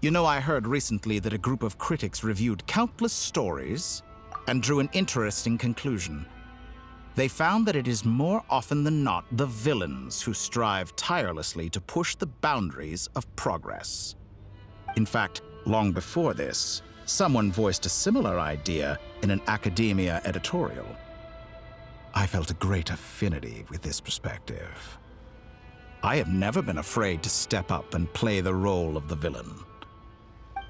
You know, I heard recently that a group of critics reviewed countless stories and drew an interesting conclusion. They found that it is more often than not the villains who strive tirelessly to push the boundaries of progress. In fact, long before this, someone voiced a similar idea in an academia editorial. I felt a great affinity with this perspective. I have never been afraid to step up and play the role of the villain.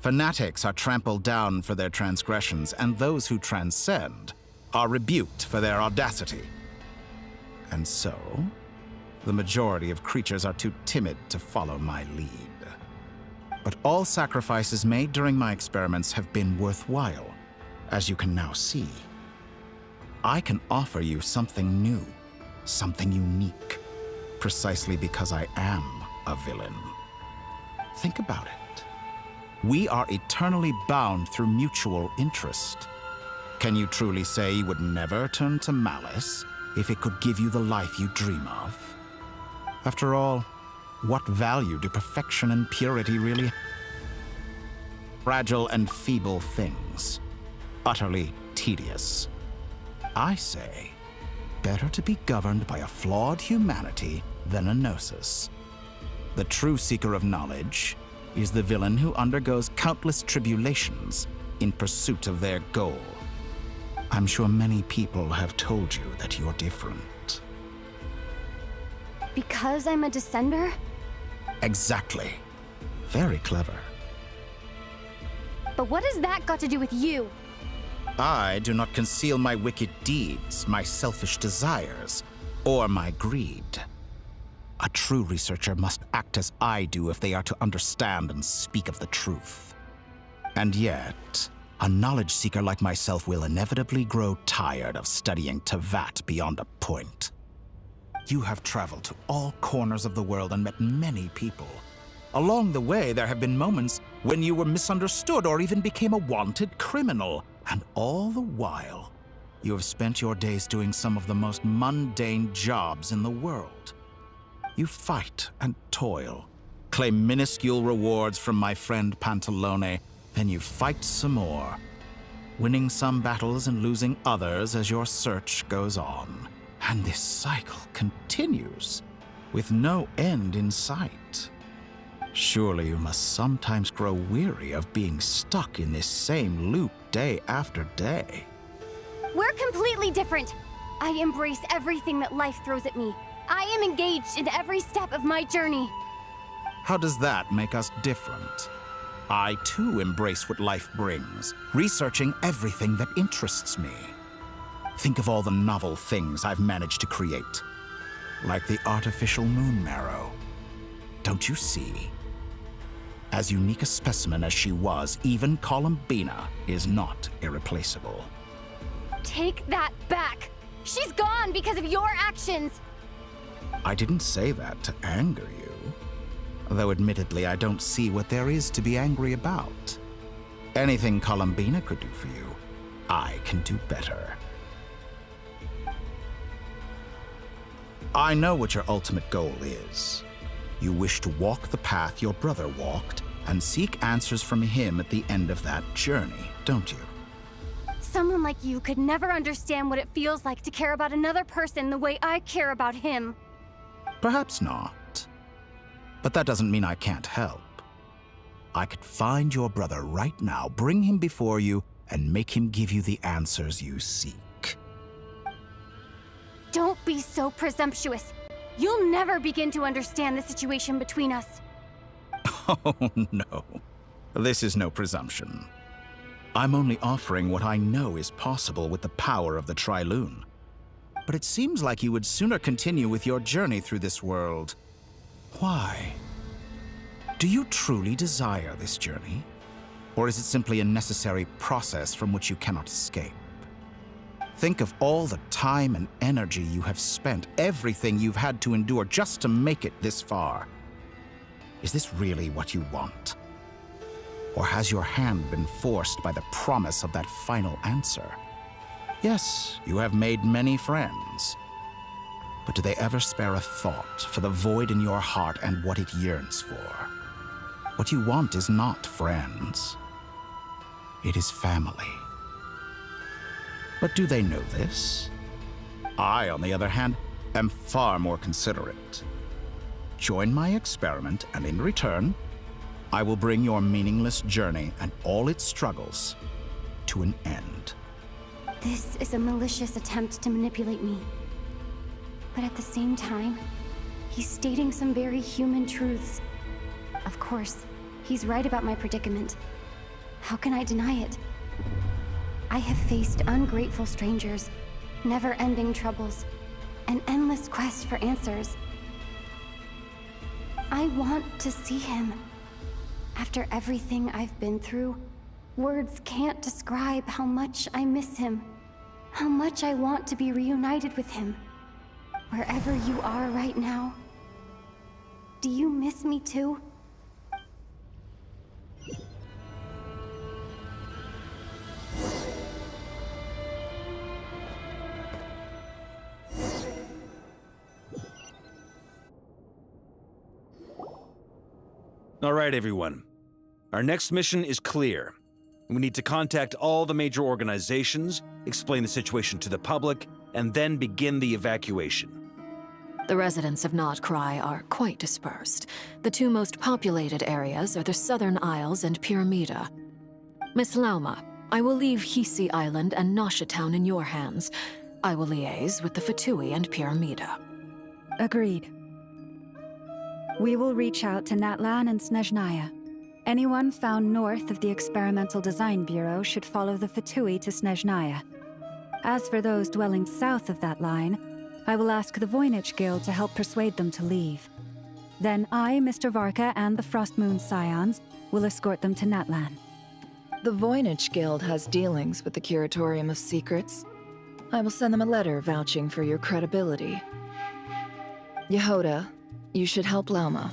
Fanatics are trampled down for their transgressions, and those who transcend are rebuked for their audacity. And so, the majority of creatures are too timid to follow my lead. But all sacrifices made during my experiments have been worthwhile, as you can now see. I can offer you something new, something unique, precisely because I am a villain. Think about it. We are eternally bound through mutual interest. Can you truly say you would never turn to malice if it could give you the life you dream of? After all, what value do perfection and purity really have? Fragile and feeble things, utterly tedious. I say, better to be governed by a flawed humanity than a gnosis. The true seeker of knowledge is the villain who undergoes countless tribulations in pursuit of their goal. I'm sure many people have told you that you're different. Because I'm a descender? Exactly. Very clever. But what has that got to do with you? I do not conceal my wicked deeds, my selfish desires, or my greed. A true researcher must act as I do if they are to understand and speak of the truth. And yet, a knowledge seeker like myself will inevitably grow tired of studying Tevat beyond a point. You have traveled to all corners of the world and met many people. Along the way, there have been moments when you were misunderstood or even became a wanted criminal. And all the while, you have spent your days doing some of the most mundane jobs in the world. You fight and toil, claim minuscule rewards from my friend Pantalone, then you fight some more, winning some battles and losing others as your search goes on. And this cycle continues, with no end in sight. Surely you must sometimes grow weary of being stuck in this same loop day after day. We're completely different. I embrace everything that life throws at me. I am engaged in every step of my journey. How does that make us different? I too embrace what life brings, researching everything that interests me. Think of all the novel things I've managed to create, like the artificial moon marrow. Don't you see? As unique a specimen as she was, even Columbina is not irreplaceable. Take that back! She's gone because of your actions! I didn't say that to anger you. Though admittedly, I don't see what there is to be angry about. Anything Columbina could do for you, I can do better. I know what your ultimate goal is. You wish to walk the path your brother walked and seek answers from him at the end of that journey, don't you? Someone like you could never understand what it feels like to care about another person the way I care about him. Perhaps not. But that doesn't mean I can't help. I could find your brother right now, bring him before you, and make him give you the answers you seek. Don't be so presumptuous. You'll never begin to understand the situation between us. Oh, no. This is no presumption. I'm only offering what I know is possible with the power of the Trilune. But it seems like you would sooner continue with your journey through this world. Why? Do you truly desire this journey? Or is it simply a necessary process from which you cannot escape? Think of all the time and energy you have spent, everything you've had to endure just to make it this far. Is this really what you want? Or has your hand been forced by the promise of that final answer? Yes, you have made many friends. But do they ever spare a thought for the void in your heart and what it yearns for? What you want is not friends. It is family. But do they know this? I, on the other hand, am far more considerate. Join my experiment, and in return, I will bring your meaningless journey and all its struggles to an end. This is a malicious attempt to manipulate me. But at the same time, he's stating some very human truths. Of course, he's right about my predicament. How can I deny it? I have faced ungrateful strangers, never-ending troubles, an endless quest for answers. I want to see him. After everything I've been through, words can't describe how much I miss him, how much I want to be reunited with him. Wherever you are right now, do you miss me too? All right, everyone. Our next mission is clear. We need to contact all the major organizations, explain the situation to the public, and then begin the evacuation. The residents of Notcry are quite dispersed. The two most populated areas are the Southern Isles and Pyramida. Miss Lauma, I will leave Hisi Island and Nasha Town in your hands. I will liaise with the Fatui and Pyramida. Agreed. We will reach out to Natlan and Snezhnaya. Anyone found north of the Experimental Design Bureau should follow the Fatui to Snezhnaya. As for those dwelling south of that line, I will ask the Voynich Guild to help persuade them to leave. Then I, Mr. Varka, and the Frostmoon Scions will escort them to Natlan. The Voynich Guild has dealings with the Curatorium of Secrets. I will send them a letter vouching for your credibility. Yehoda, you should help Lauma.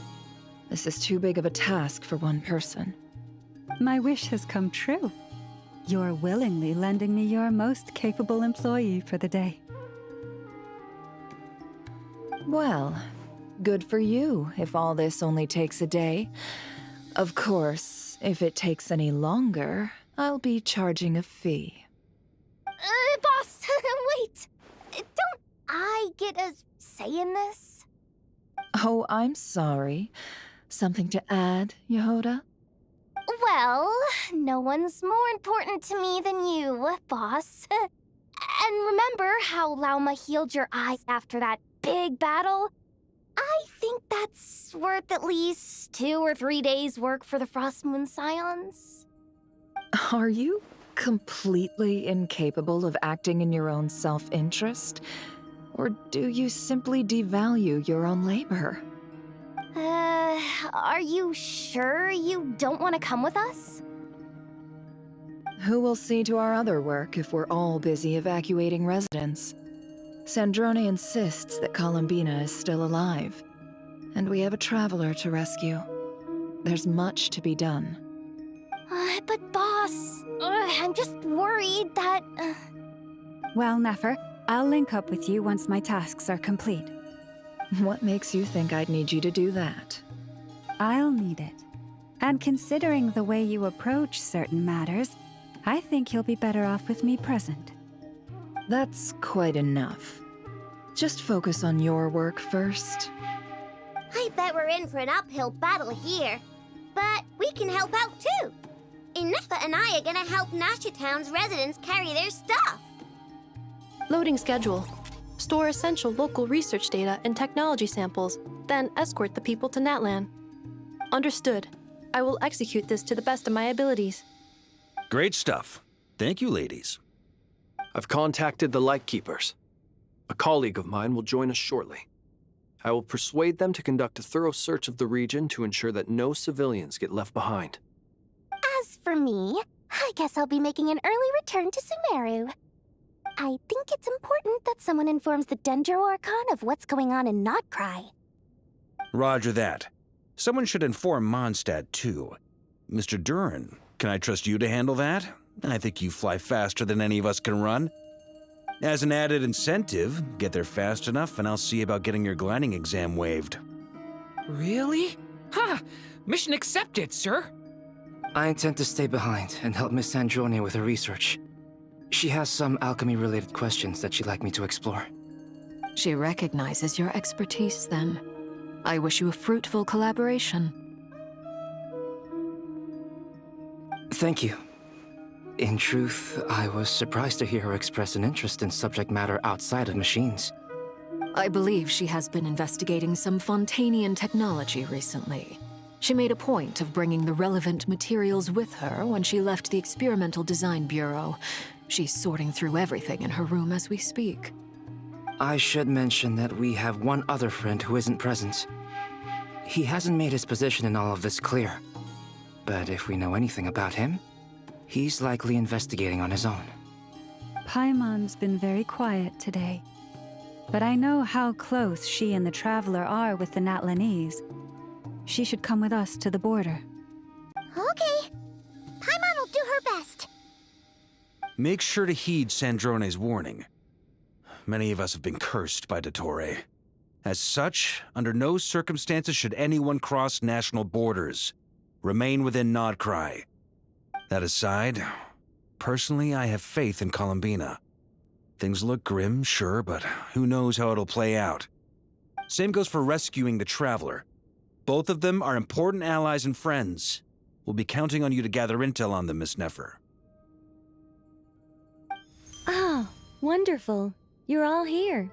This is too big of a task for one person. My wish has come true. You're willingly lending me your most capable employee for the day. Well, good for you if all this only takes a day. Of course, if it takes any longer, I'll be charging a fee. Boss, wait! Don't I get a say in this? Oh, I'm sorry. Something to add, Yehoda? Well, no one's more important to me than you, boss. And remember how Lauma healed your eyes after that big battle? I think that's worth at least 2 or 3 days' work for the Frostmoon Scions. Are you completely incapable of acting in your own self-interest? Or do you simply devalue your own labor? Are you sure you don't want to come with us? Who will see to our other work if we're all busy evacuating residents? Sandrone insists that Columbina is still alive, and we have a traveler to rescue. There's much to be done. But boss, I'm just worried that... Well, Nefer, I'll link up with you once my tasks are complete. What makes you think I'd need you to do that? I'll need it. And considering the way you approach certain matters, I think you'll be better off with me present. That's quite enough. Just focus on your work first. I bet we're in for an uphill battle here. But we can help out too. Inefa and I are gonna help Nasha Town's residents carry their stuff. Loading schedule. Store essential local research data and technology samples, then escort the people to Natlan. Understood. I will execute this to the best of my abilities. Great stuff. Thank you, ladies. I've contacted the Lightkeepers. A colleague of mine will join us shortly. I will persuade them to conduct a thorough search of the region to ensure that no civilians get left behind. As for me, I guess I'll be making an early return to Sumeru. I think it's important that someone informs the Dendro Archon of what's going on in Notcry. Roger that. Someone should inform Mondstadt, too. Mr. Duran, can I trust you to handle that? I think you fly faster than any of us can run. As an added incentive, get there fast enough and I'll see about getting your gliding exam waived. Really? Ha! Mission accepted, sir. I intend to stay behind and help Miss Sandrone with her research. She has some alchemy-related questions that she'd like me to explore. She recognizes your expertise, then. I wish you a fruitful collaboration. Thank you. In truth, I was surprised to hear her express an interest in subject matter outside of machines. I believe she has been investigating some Fontanian technology recently. She made a point of bringing the relevant materials with her when she left the Experimental Design Bureau. She's sorting through everything in her room as we speak. I should mention that we have one other friend who isn't present. He hasn't made his position in all of this clear. But if we know anything about him, he's likely investigating on his own. Paimon's been very quiet today. But I know how close she and the Traveler are with the Natlanese. She should come with us to the border. Okay. Paimon will do her best. Make sure to heed Sandrone's warning. Many of us have been cursed by Dottore. As such, under no circumstances should anyone cross national borders. Remain within Nodcry. That aside, personally, I have faith in Columbina. Things look grim, sure, but who knows how it'll play out. Same goes for rescuing the Traveler. Both of them are important allies and friends. We'll be counting on you to gather intel on them, Miss Nefer. Oh, wonderful. You're all here.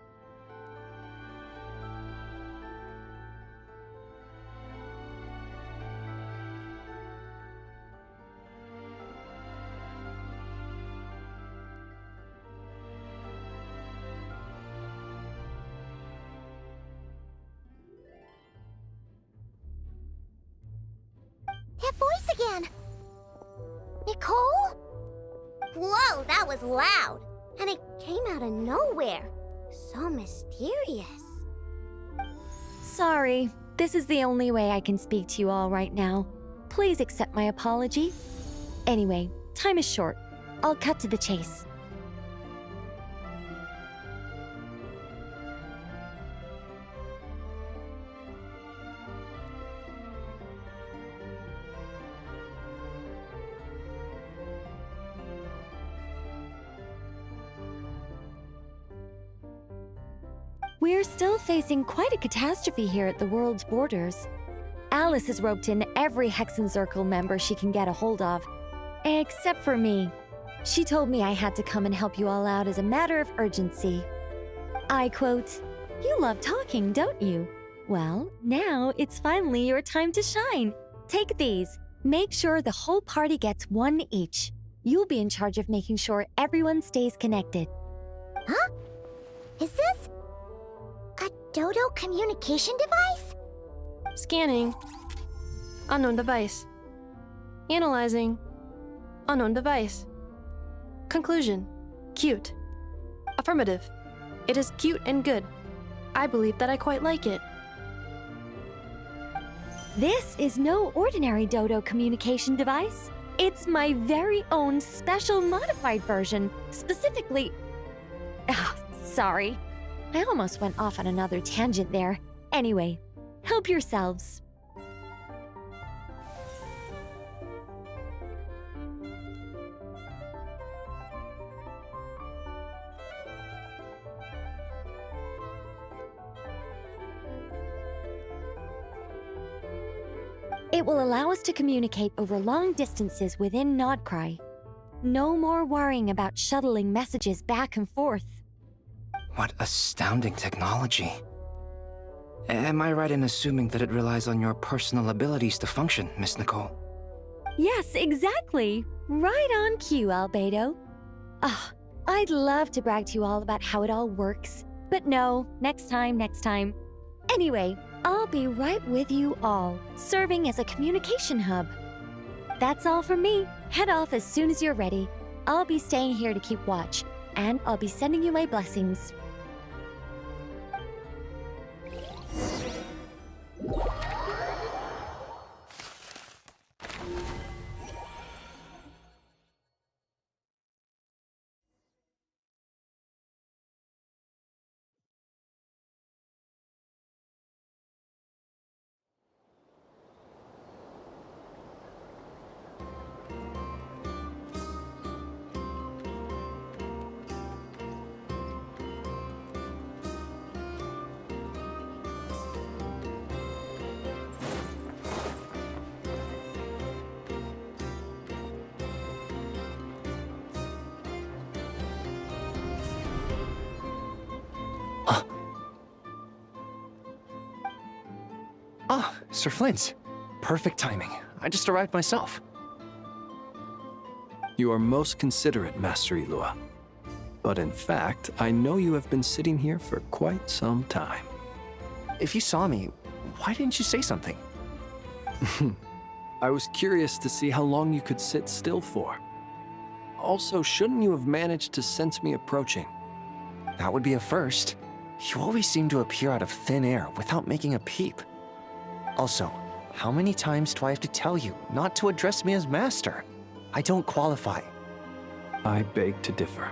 That voice again! Nicole? Whoa, that was loud! And it came out of nowhere. So mysterious. Sorry, this is the only way I can speak to you all right now. Please accept my apology. Anyway, time is short. I'll cut to the chase. We're still facing quite a catastrophe here at the world's borders. Alice has roped in every Hexenzirkel member she can get a hold of. Except for me. She told me I had to come and help you all out as a matter of urgency. I quote, "You love talking, don't you? Well, now it's finally your time to shine. Take these. Make sure the whole party gets one each. You'll be in charge of making sure everyone stays connected." Huh? Is this a Dodo communication device? Scanning. Unknown device. Analyzing. Unknown device. Conclusion. Cute. Affirmative. It is cute and good. I believe that I quite like it. This is no ordinary Dodo communication device. It's my very own special modified version, specifically... Ah, sorry. I almost went off on another tangent there. Anyway, help yourselves. It will allow us to communicate over long distances within Nodcry. No more worrying about shuttling messages back and forth. What astounding technology. Am I right in assuming that it relies on your personal abilities to function, Miss Nicole? Yes, exactly. Right on cue, Albedo. Ah, I'd love to brag to you all about how it all works. But no, next time. Anyway, I'll be right with you all, serving as a communication hub. That's all from me. Head off as soon as you're ready. I'll be staying here to keep watch, and I'll be sending you my blessings. Sir Flint. Perfect timing. I just arrived myself. You are most considerate, Master Ilua. But in fact, I know you have been sitting here for quite some time. If you saw me, why didn't you say something? I was curious to see how long you could sit still for. Also, shouldn't you have managed to sense me approaching? That would be a first. You always seem to appear out of thin air without making a peep. Also, how many times do I have to tell you not to address me as master? I don't qualify. I beg to differ.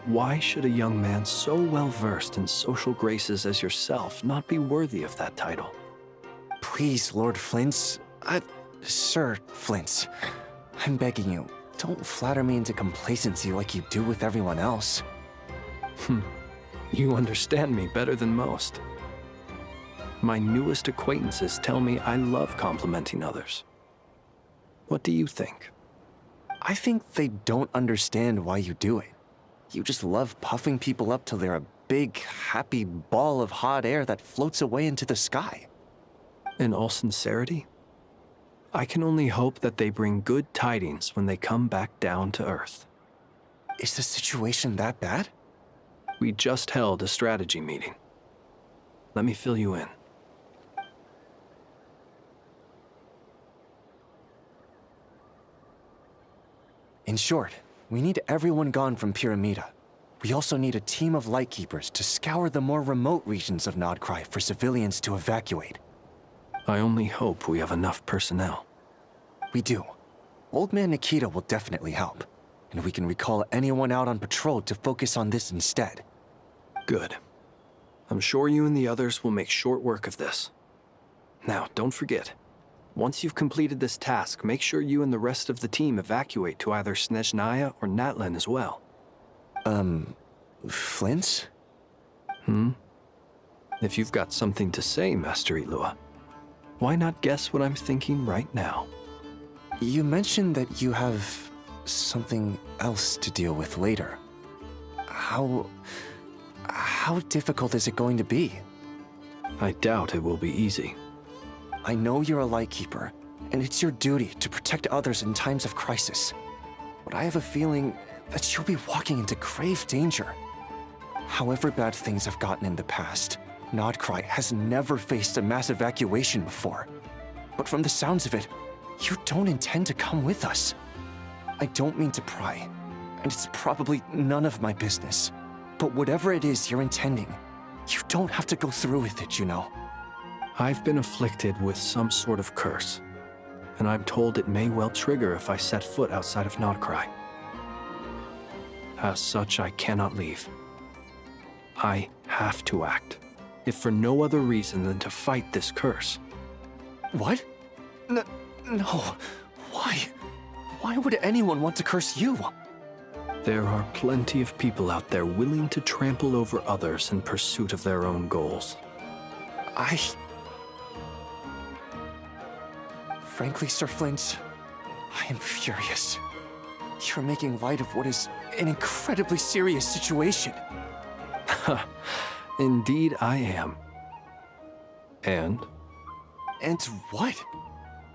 Why should a young man so well versed in social graces as yourself not be worthy of that title? Please, Lord Flint's... Sir Flint's. I'm begging you, don't flatter me into complacency like you do with everyone else. You understand me better than most. My newest acquaintances tell me I love complimenting others. What do you think? I think they don't understand why you do it. You just love puffing people up till they're a big, happy ball of hot air that floats away into the sky. In all sincerity, I can only hope that they bring good tidings when they come back down to Earth. Is the situation that bad? We just held a strategy meeting. Let me fill you in. In short, we need everyone gone from Pyramida. We also need a team of Lightkeepers to scour the more remote regions of Nodcry for civilians to evacuate. I only hope we have enough personnel. We do. Old Man Nikita will definitely help, and we can recall anyone out on patrol to focus on this instead. Good. I'm sure you and the others will make short work of this. Now, don't forget, once you've completed this task, make sure you and the rest of the team evacuate to either Snezhnaya or Natlan as well. Flint? If you've got something to say, Master Ilua, why not guess what I'm thinking right now? You mentioned that you have something else to deal with later. How difficult is it going to be? I doubt it will be easy. I know you're a Lightkeeper, and it's your duty to protect others in times of crisis. But I have a feeling that you'll be walking into grave danger. However bad things have gotten in the past, Nodcry has never faced a mass evacuation before. But from the sounds of it, you don't intend to come with us. I don't mean to pry, and it's probably none of my business. But whatever it is you're intending, you don't have to go through with it, you know. I've been afflicted with some sort of curse, and I'm told it may well trigger if I set foot outside of Nodcry. As such, I cannot leave. I have to act, if for no other reason than to fight this curse. What? No. Why? Why would anyone want to curse you? There are plenty of people out there willing to trample over others in pursuit of their own goals. Frankly, Sir Flint, I am furious. You're making light of what is an incredibly serious situation. Indeed I am. And? And what?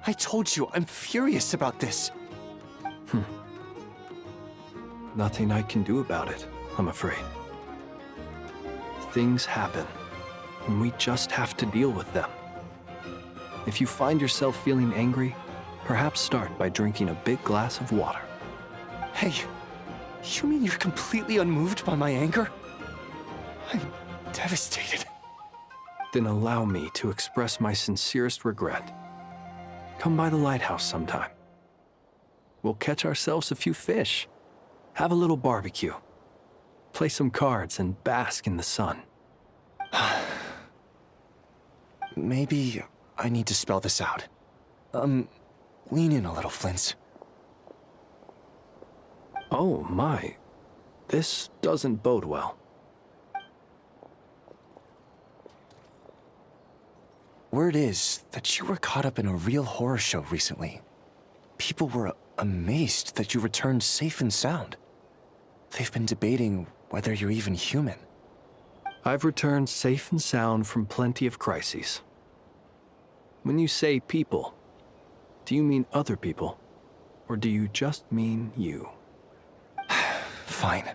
I told you I'm furious about this. Nothing I can do about it, I'm afraid. Things happen, and we just have to deal with them. If you find yourself feeling angry, perhaps start by drinking a big glass of water. Hey, you mean you're completely unmoved by my anger? I'm devastated. Then allow me to express my sincerest regret. Come by the lighthouse sometime. We'll catch ourselves a few fish, have a little barbecue, play some cards, and bask in the sun. Maybe I need to spell this out. Lean in a little, Flint. Oh my, this doesn't bode well. Word is that you were caught up in a real horror show recently. People were amazed that you returned safe and sound. They've been debating whether you're even human. I've returned safe and sound from plenty of crises. When you say people, do you mean other people? Or do you just mean you? Fine.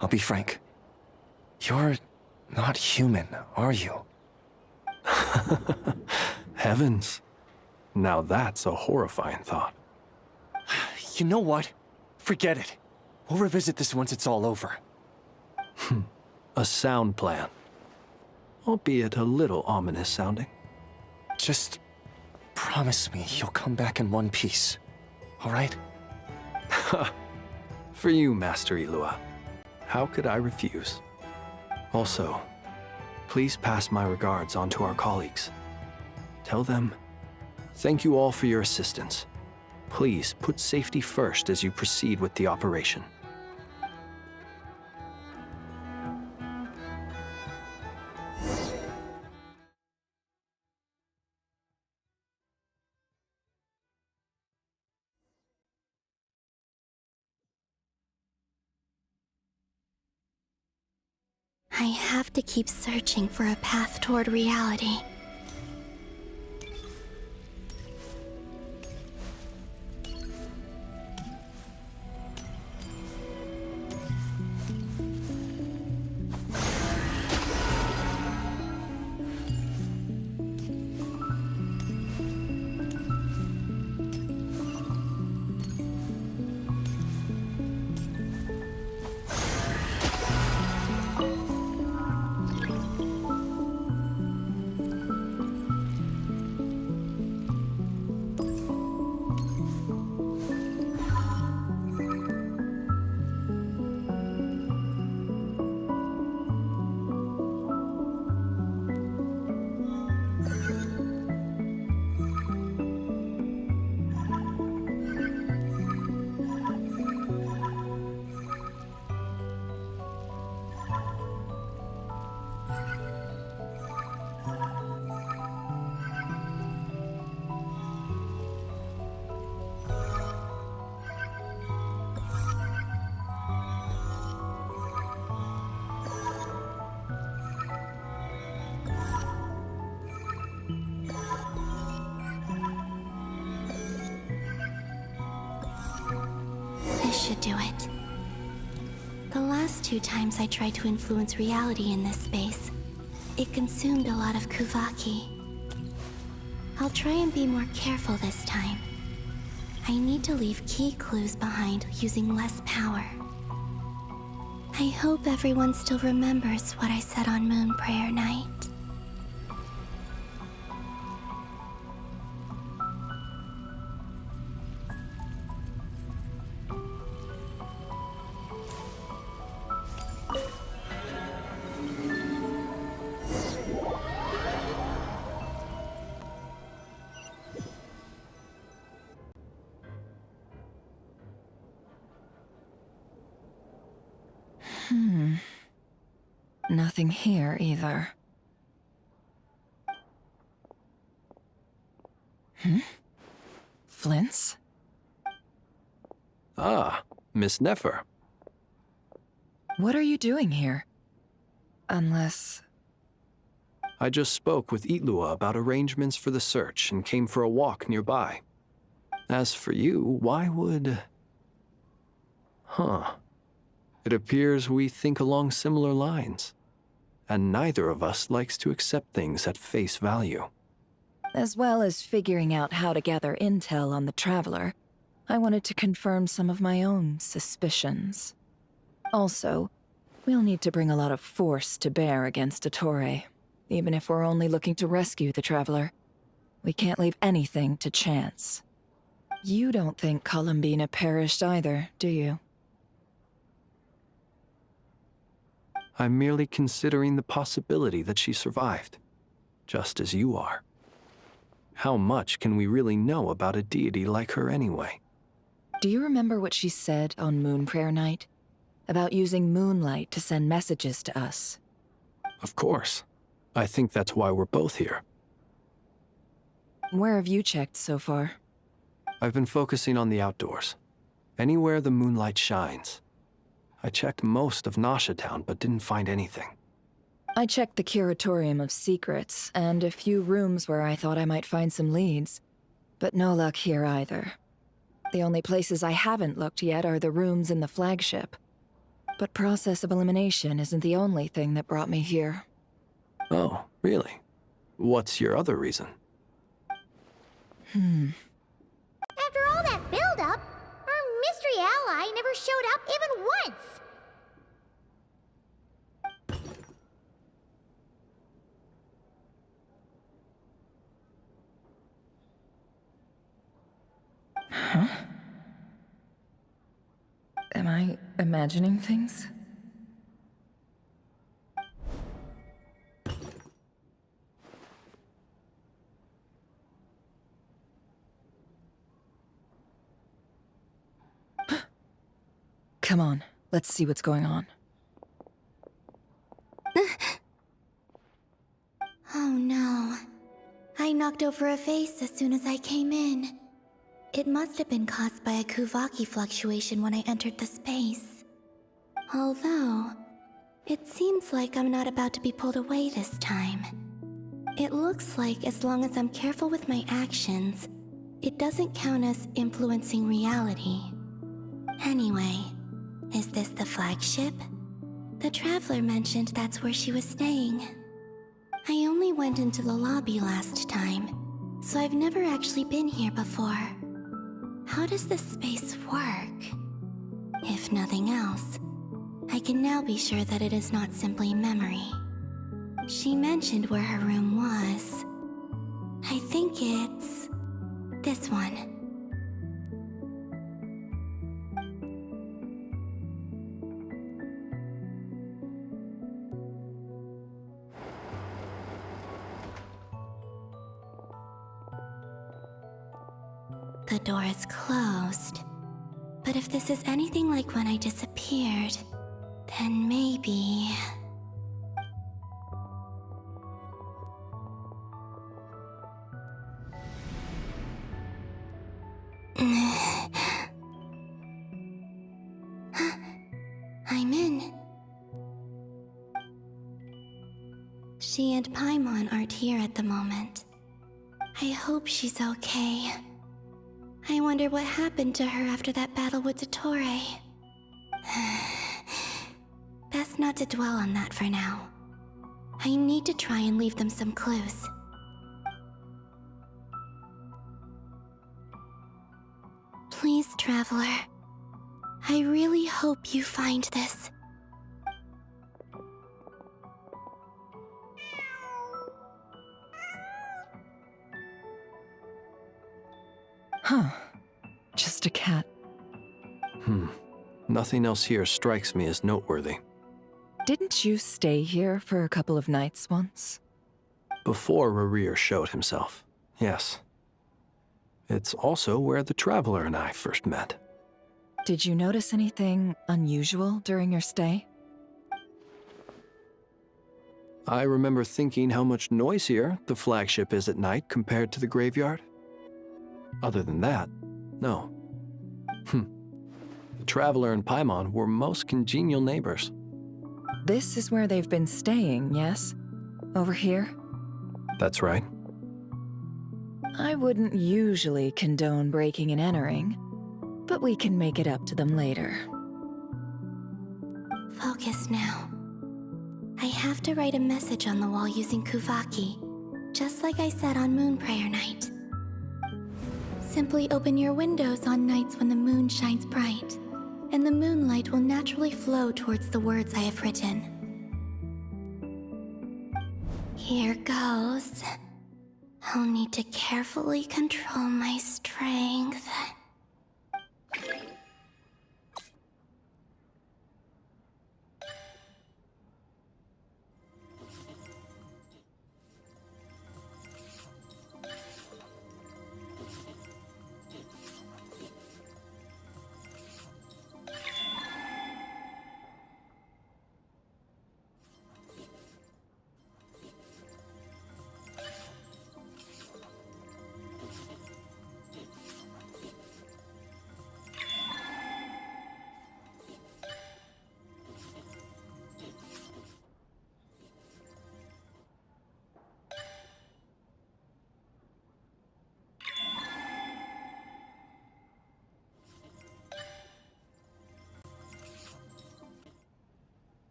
I'll be frank. You're not human, are you? Heavens. Now that's a horrifying thought. You know what? Forget it. We'll revisit this once it's all over. A sound plan. Albeit a little ominous sounding. Just promise me you'll come back in one piece, all right? For you, Master Ilua. How could I refuse? Also, please pass my regards on to our colleagues. Tell them, thank you all for your assistance. Please put safety first as you proceed with the operation. I have to keep searching for a path toward reality. This should do it. The last 2 times I tried to influence reality in this space, it consumed a lot of Kuvaki. I'll try and be more careful this time. I need to leave key clues behind using less power. I hope everyone still remembers what I said on Moon Prayer Night. Nothing here either. Flints? Ah, Miss Nefer. What are you doing here? Unless... I just spoke with Itlua about arrangements for the search and came for a walk nearby. As for you, why would... It appears we think along similar lines. And neither of us likes to accept things at face value. As well as figuring out how to gather intel on the Traveler, I wanted to confirm some of my own suspicions. Also, we'll need to bring a lot of force to bear against Ettore, even if we're only looking to rescue the Traveler. We can't leave anything to chance. You don't think Columbina perished either, do you? I'm merely considering the possibility that she survived, just as you are. How much can we really know about a deity like her anyway? Do you remember what she said on Moon Prayer Night? About using moonlight to send messages to us? Of course. I think that's why we're both here. Where have you checked so far? I've been focusing on the outdoors. Anywhere the moonlight shines. I checked most of Nasha Town, but didn't find anything. I checked the Curatorium of Secrets and a few rooms where I thought I might find some leads. But no luck here either. The only places I haven't looked yet are the rooms in the flagship. But process of elimination isn't the only thing that brought me here. Oh, really? What's your other reason? After all that build-up, our mystery ally never showed up even once! Huh? Am I imagining things? Come on, let's see what's going on. Oh no. I knocked over a vase as soon as I came in. It must have been caused by a Kuvaki fluctuation when I entered the space. Although, it seems like I'm not about to be pulled away this time. It looks like as long as I'm careful with my actions, it doesn't count as influencing reality. Anyway, is this the flagship? The Traveler mentioned that's where she was staying. I only went into the lobby last time, so I've never actually been here before. How does this space work? If nothing else, I can now be sure that it is not simply memory. She mentioned where her room was. I think it's this one. The door is closed. But if this is anything like when I disappeared, then maybe... I'm in. She and Paimon aren't here at the moment. I hope she's okay. I wonder what happened to her after that battle with Dottore. Best not to dwell on that for now. I need to try and leave them some clues. Please, Traveler. I really hope you find this. Huh. Just a cat. Nothing else here strikes me as noteworthy. Didn't you stay here for a couple of nights once? Before Rerir showed himself, yes. It's also where the Traveler and I first met. Did you notice anything unusual during your stay? I remember thinking how much noisier the flagship is at night compared to the graveyard. Other than that, no. The Traveler and Paimon were most congenial neighbors. This is where they've been staying, yes? Over here? That's right. I wouldn't usually condone breaking and entering, but we can make it up to them later. Focus now. I have to write a message on the wall using Kuvaki, just like I said on Moon Prayer Night. Simply open your windows on nights when the moon shines bright, and the moonlight will naturally flow towards the words I have written. Here goes. I'll need to carefully control my strength.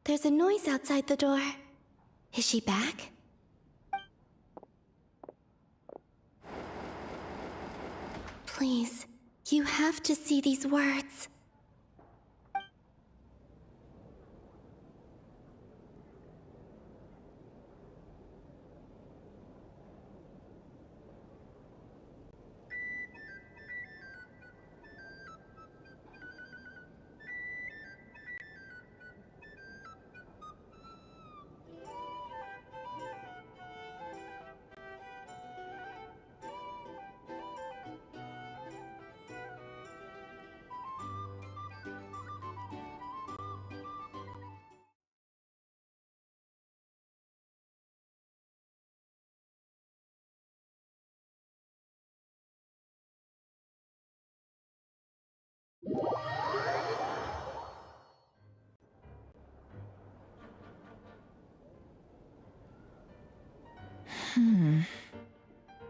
There's a noise outside the door. Is she back? Please, you have to see these words.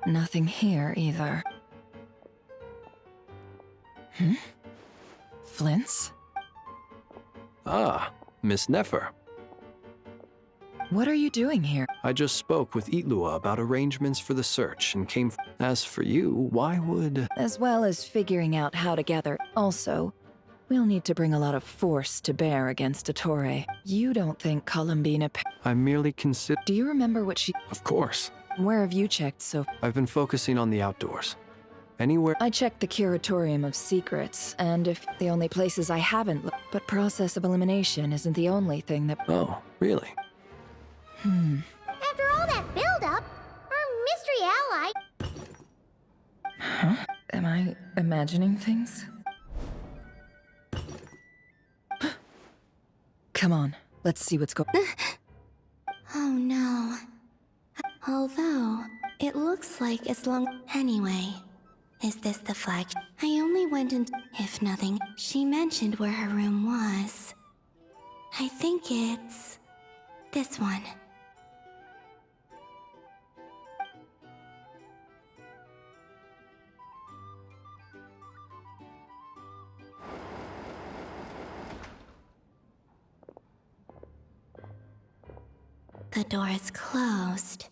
Nothing here either. Flint's? Ah, Miss Nefer. What are you doing here? I just spoke with Itlua about arrangements for the search and came. As for you, why would. As well as figuring out how to gather. Also, we'll need to bring a lot of force to bear against Ettore. You don't think Columbina. I merely consider. Do you remember what she. Of course. Where have you checked so. I've been focusing on the outdoors. Anywhere. I checked the Curatorium of Secrets, and if the only places I haven't looked. But process of elimination isn't the only thing that. Oh, really? After all that build-up, our mystery ally... Huh? Am I imagining things? Come on, let's see what's going. Oh no. Although, it looks like as long. Anyway, is this the flag? I only went in. If nothing, she mentioned where her room was. I think it's. This one. The door is closed.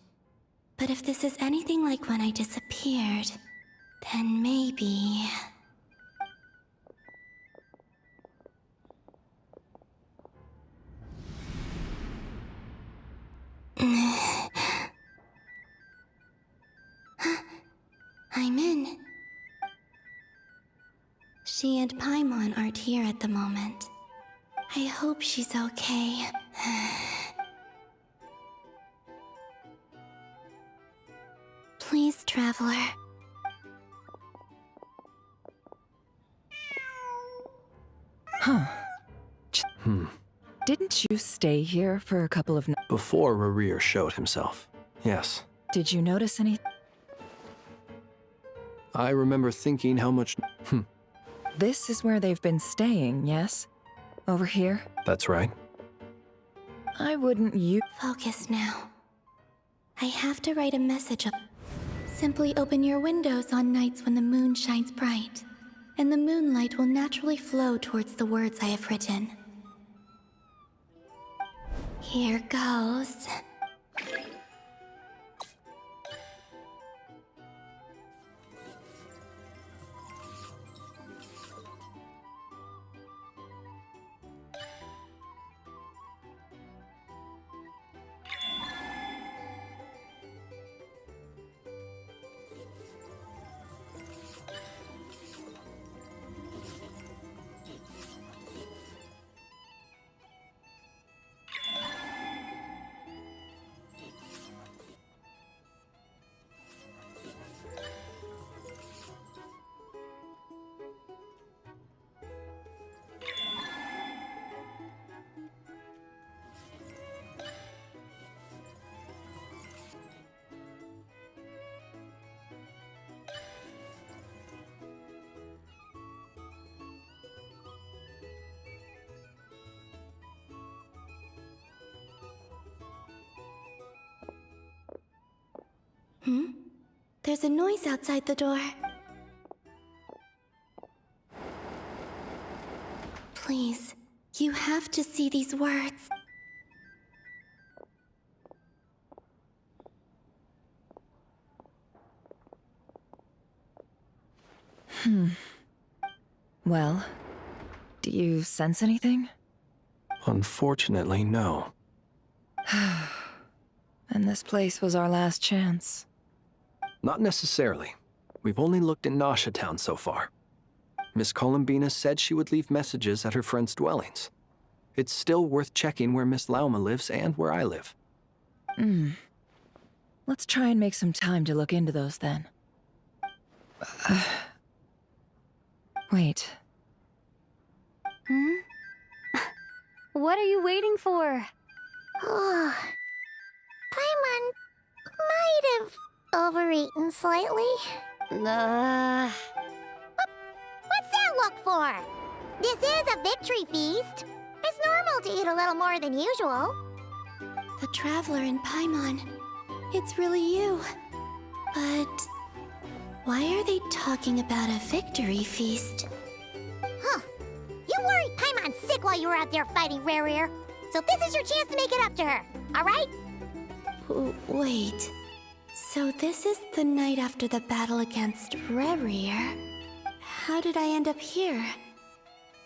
But if this is anything like when I disappeared, then maybe... I'm in. She and Paimon aren't here at the moment. I hope she's okay. Please, Traveler. Huh. Didn't you stay here for a couple of nights? Before Rarir showed himself. Yes. Did you notice any? I remember thinking how much. This is where they've been staying, yes? Over here? That's right. I wouldn't you. Focus now. I have to write a message up. Simply open your windows on nights when the moon shines bright, and the moonlight will naturally flow towards the words I have written. Here goes. There's a noise outside the door. Please, You have to see these words. Well, do you sense anything? Unfortunately, no. And this place was our last chance. Not necessarily. We've only looked in Nasha Town so far. Miss Columbina said she would leave messages at her friends' dwellings. It's still worth checking where Miss Lauma lives and where I live. Let's try and make some time to look into those then. Wait. What are you waiting for? Oh, Paimon might have overeaten slightly. What's that look for? This is a victory feast. It's normal to eat a little more than usual. The Traveler in Paimon. It's really you. But why are they talking about a victory feast? Huh. You worried Paimon sick while you were out there fighting Rare, so this is your chance to make it up to her, alright? Wait. So this is the night after the battle against Rare. How did I end up here?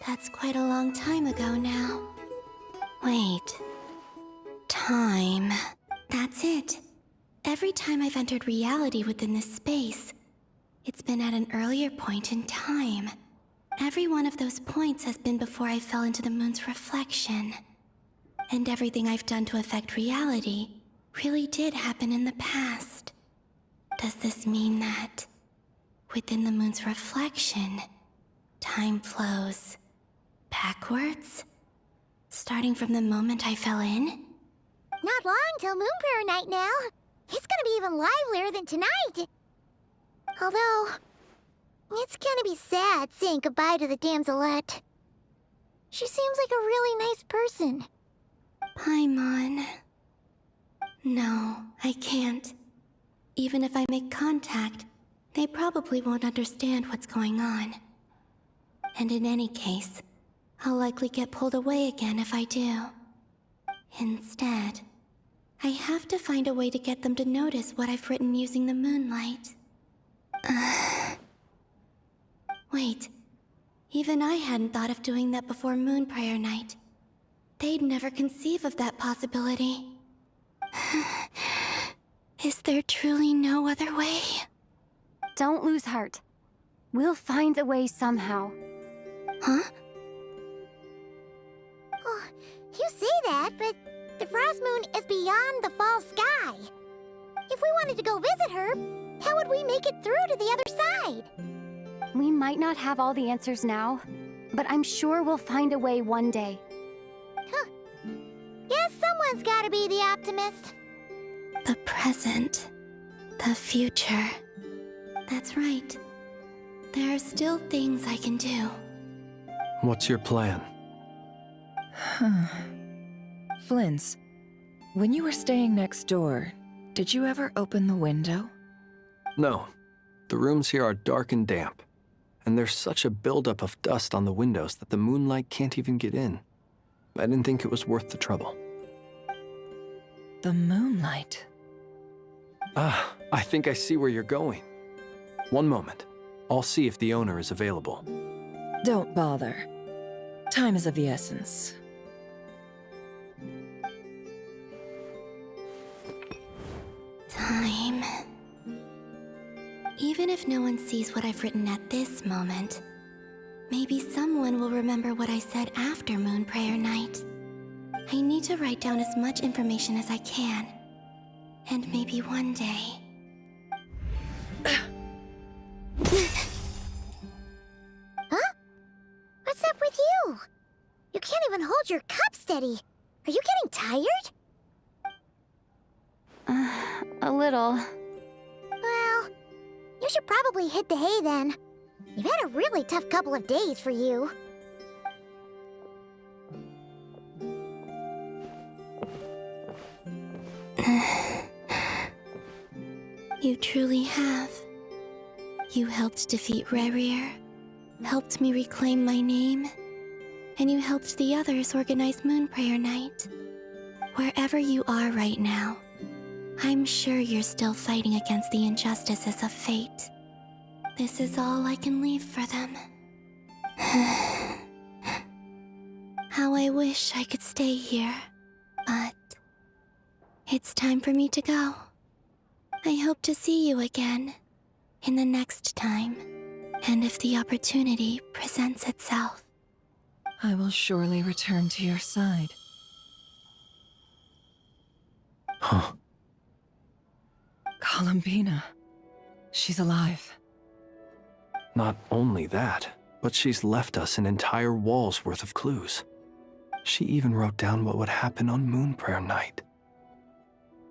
That's quite a long time ago now. Wait. Time. That's it. Every time I've entered reality within this space, it's been at an earlier point in time. Every one of those points has been before I fell into the moon's reflection. And everything I've done to affect reality really did happen in the past. Does this mean that within the moon's reflection, time flows backwards? Starting from the moment I fell in? Not long till Moon Prayer Night now. It's gonna be even livelier than tonight. Although, it's gonna be sad saying goodbye to the damselette. She seems like a really nice person. Paimon. No, I can't. Even if I make contact, they probably won't understand what's going on. And in any case, I'll likely get pulled away again if I do. Instead, I have to find a way to get them to notice what I've written using the moonlight. Wait, even I hadn't thought of doing that before Moon Prayer Night. They'd never conceive of that possibility. Is there truly no other way? Don't lose heart. We'll find a way somehow. Huh? Oh, you say that, but the Frost Moon is beyond the fall sky. If we wanted to go visit her, how would we make it through to the other side? We might not have all the answers now, but I'm sure we'll find a way one day. Huh. Guess someone's gotta be the optimist. The present. The future. That's right. There are still things I can do. What's your plan? Flint's, when you were staying next door, did you ever open the window? No. The rooms here are dark and damp. And there's such a buildup of dust on the windows that the moonlight can't even get in. I didn't think it was worth the trouble. The moonlight. Ah, I think I see where you're going. One moment. I'll see if the owner is available. Don't bother. Time is of the essence. Time. Even if no one sees what I've written at this moment, maybe someone will remember what I said after Moon Prayer Night. I need to write down as much information as I can. And maybe one day... Huh? What's up with you? You can't even hold your cup steady. Are you getting tired? A little. Well, you should probably hit the hay then. You've had a really tough couple of days for you. You truly have. You helped defeat Rare, helped me reclaim my name, and you helped the others organize Moon Prayer Night. Wherever you are right now, I'm sure you're still fighting against the injustices of fate. This is all I can leave for them. How I wish I could stay here, but it's time for me to go. I hope to see you again in the next time, and if the opportunity presents itself. I will surely return to your side. Huh. Columbina. She's alive. Not only that, but she's left us an entire wall's worth of clues. She even wrote down what would happen on Moon Prayer Night.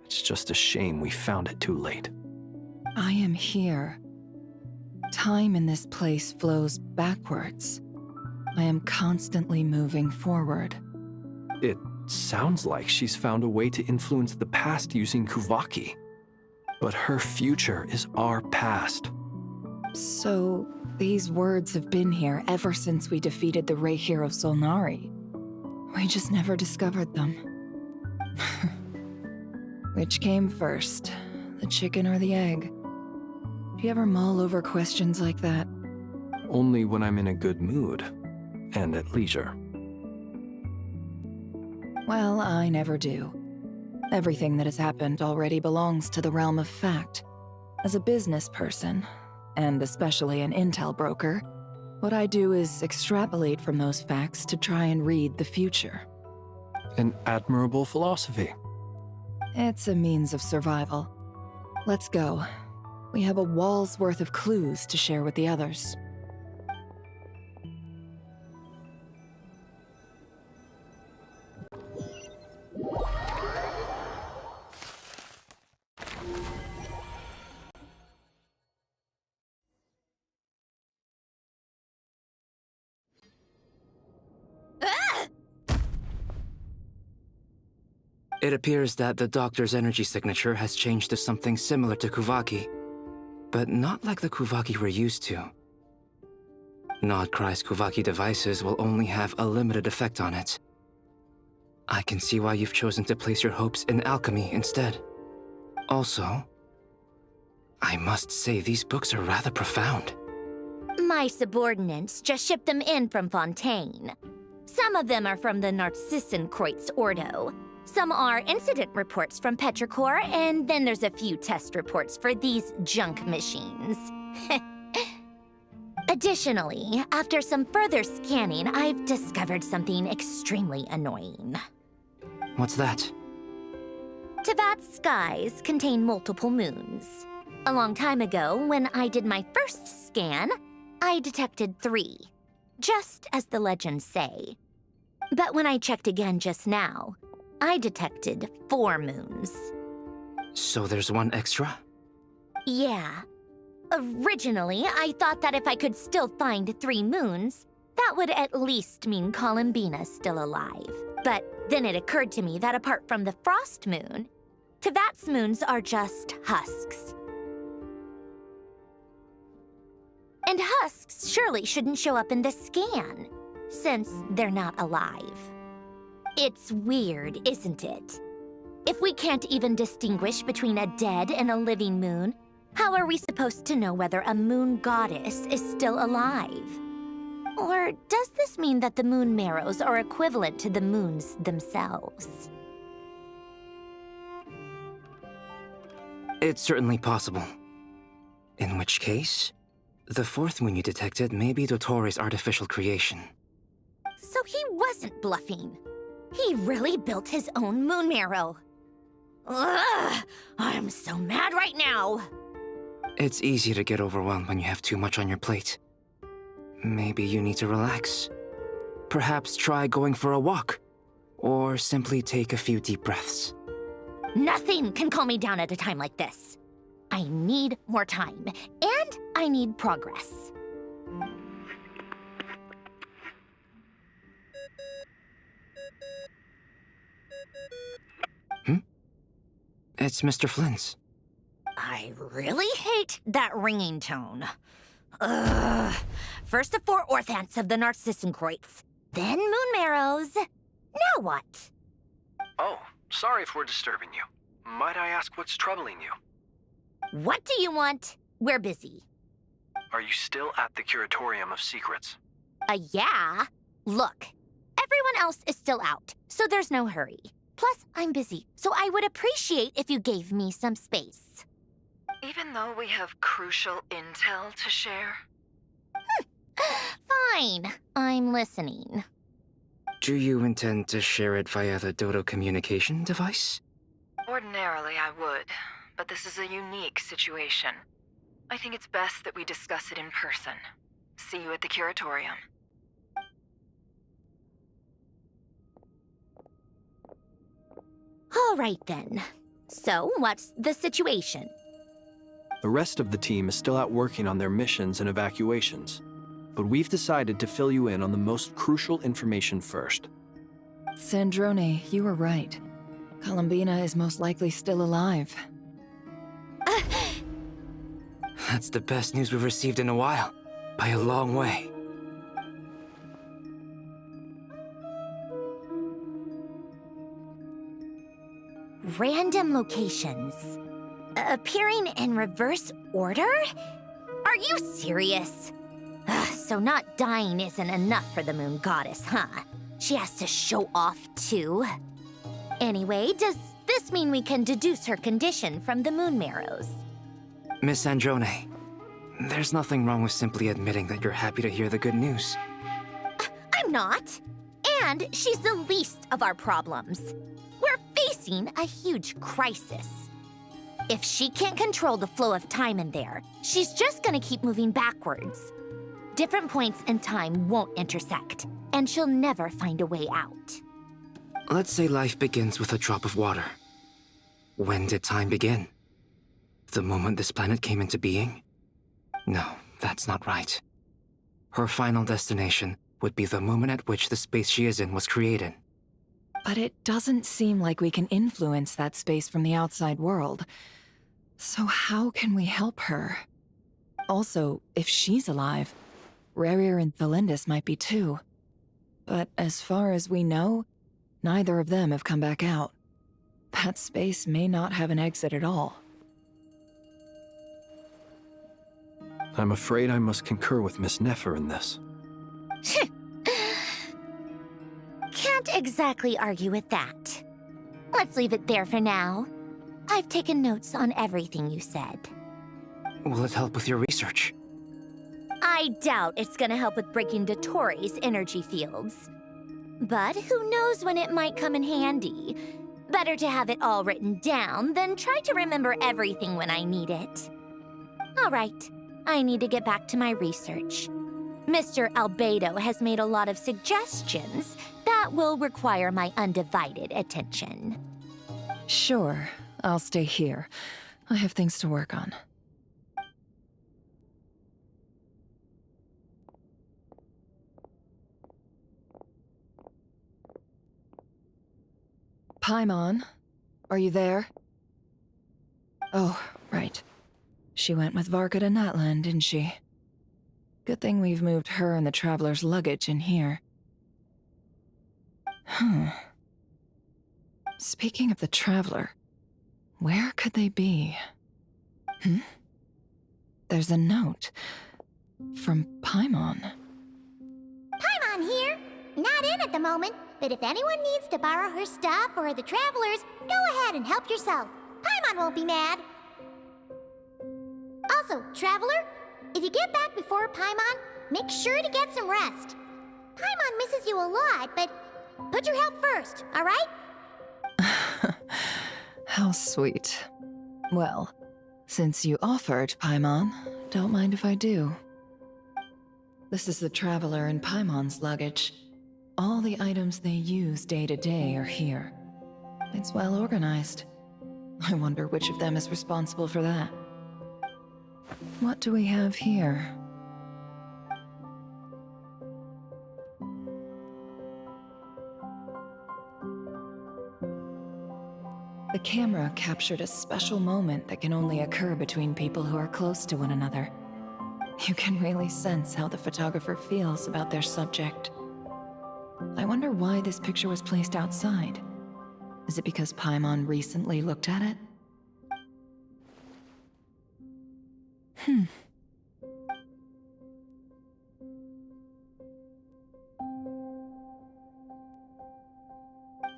It's just a shame we found it too late. I am here. Time in this place flows backwards. I am constantly moving forward. It sounds like she's found a way to influence the past using Kuvaki. But her future is our past. So, these words have been here ever since we defeated the Ray Hero Solnari. We just never discovered them. Which came first, the chicken or the egg? Do you ever mull over questions like that? Only when I'm in a good mood and at leisure. Well, I never do. Everything that has happened already belongs to the realm of fact. As a business person, and especially an intel broker, what I do is extrapolate from those facts to try and read the future. An admirable philosophy. It's a means of survival. Let's go. We have a wall's worth of clues to share with the others. It appears that the doctor's energy signature has changed to something similar to Kuvaki, but not like the Kuvaki we're used to. Nodcry's Kuvaki devices will only have a limited effect on it. I can see why you've chosen to place your hopes in alchemy instead. Also, I must say these books are rather profound. My subordinates just shipped them in from Fontaine. Some of them are from the Narcissenkreuz Ordo. Some are incident reports from Petrichor, and then there's a few test reports for these junk machines. Additionally, after some further scanning, I've discovered something extremely annoying. What's that? Tevat's skies contain multiple moons. A long time ago, when I did my first scan, I detected 3, just as the legends say. But when I checked again just now, I detected 4 moons. So there's one extra? Yeah. Originally, I thought that if I could still find 3 moons, that would at least mean Columbina's still alive. But then it occurred to me that apart from the frost moon, Tevat's moons are just husks. And husks surely shouldn't show up in the scan, since they're not alive. It's weird, isn't it? If we can't even distinguish between a dead and a living moon, how are we supposed to know whether a moon goddess is still alive? Or does this mean that the moon marrows are equivalent to the moons themselves? It's certainly possible. In which case, the 4th moon you detected may be Dottore artificial creation. So he wasn't bluffing. He really built his own moon marrow. Ugh! I'm so mad right now! It's easy to get overwhelmed when you have too much on your plate. Maybe you need to relax. Perhaps try going for a walk. Or simply take a few deep breaths. Nothing can calm me down at a time like this. I need more time, and I need progress. It's Mr. Flynn's. I really hate that ringing tone. Ugh. First the 4 Orthants of the Narcissenkreuz, then moon marrows. Now what? Oh, sorry if we're disturbing you. Might I ask what's troubling you? What do you want? We're busy. Are you still at the Curatorium of Secrets? Yeah. Look, everyone else is still out, so there's no hurry. Plus, I'm busy, so I would appreciate if you gave me some space. Even though we have crucial intel to share? Fine, I'm listening. Do you intend to share it via the Dodo communication device? Ordinarily, I would, but this is a unique situation. I think it's best that we discuss it in person. See you at the Curatorium. All right then. So, what's the situation? The rest of the team is still out working on their missions and evacuations, but we've decided to fill you in on the most crucial information first. Sandrone, you were right. Columbina is most likely still alive. That's the best news we've received in a while, by a long way. Random locations. Appearing in reverse order? Are you serious? So not dying isn't enough for the moon goddess, huh? She has to show off too. Anyway, does this mean we can deduce her condition from the moon marrows? Miss Androne, there's nothing wrong with simply admitting that you're happy to hear the good news. I'm not. And she's the least of our problems. We're facing a huge crisis. If she can't control the flow of time in there, she's just gonna keep moving backwards. Different points in time won't intersect, and she'll never find a way out. Let's say life begins with a drop of water. When did time begin? The moment this planet came into being? No, that's not right. Her final destination would be the moment at which the space she is in was created. But it doesn't seem like we can influence that space from the outside world. So how can we help her? Also, if she's alive, Rerir and Thalindus might be too. But as far as we know, neither of them have come back out. That space may not have an exit at all. I'm afraid I must concur with Miss Nefer in this. Can't exactly argue with that. Let's leave it there for now. I've taken notes on everything you said. Will it help with your research? I doubt it's gonna help with breaking Dotori's energy fields. But who knows when it might come in handy. Better to have it all written down than try to remember everything when I need it. All right, I need to get back to my research. Mr. Albedo has made a lot of suggestions that will require my undivided attention. Sure, I'll stay here. I have things to work on. Paimon, are you there? Oh, right. She went with Varka to Natlan, didn't she? Good thing we've moved her and the Traveler's luggage in here. Speaking of the Traveler, where could they be? There's a note from Paimon. Paimon here. Not in at the moment, but if anyone needs to borrow her stuff or the Travelers, go ahead and help yourself. Paimon won't be mad. Also, Traveler, if you get back before Paimon, make sure to get some rest. Paimon misses you a lot, but put your health first, all right? How sweet. Well, since you offered, Paimon, don't mind if I do. This is the Traveler and Paimon's luggage. All the items they use day to day are here. It's well organized. I wonder which of them is responsible for that. What do we have here? The camera captured a special moment that can only occur between people who are close to one another. You can really sense how the photographer feels about their subject. wonder why this picture was placed outside. Is it because Paimon recently looked at it?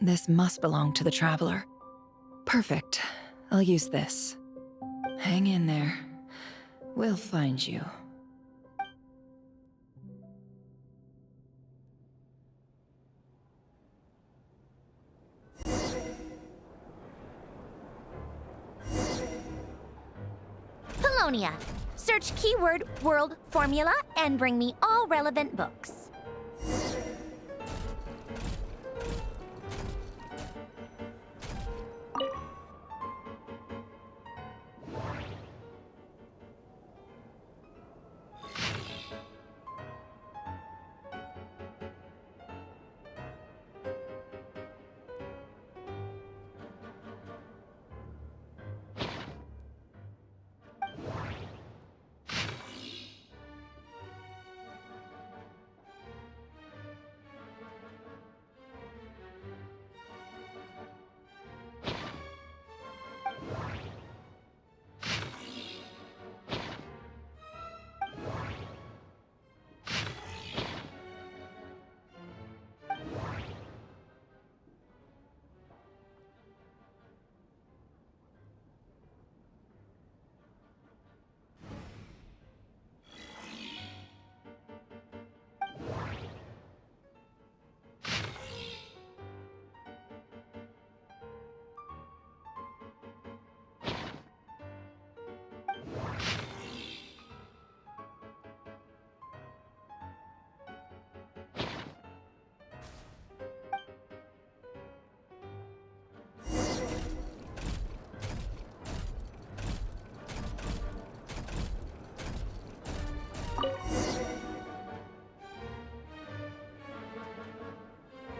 This must belong to the Traveler. Perfect. I'll use this. Hang in there. We'll find you. Polonia. Search keyword world formula and bring me all relevant books.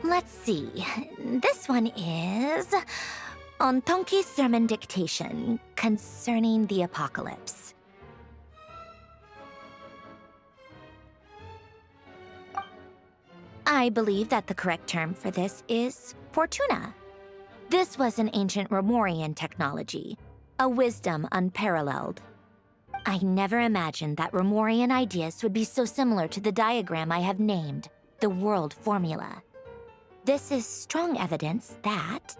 Let's see. This one is Ontonki's sermon dictation concerning the apocalypse. I believe that the correct term for this is Fortuna. This was an ancient Romorian technology, a wisdom unparalleled. I never imagined that Romorian ideas would be so similar to the diagram I have named, the world formula. This is strong evidence that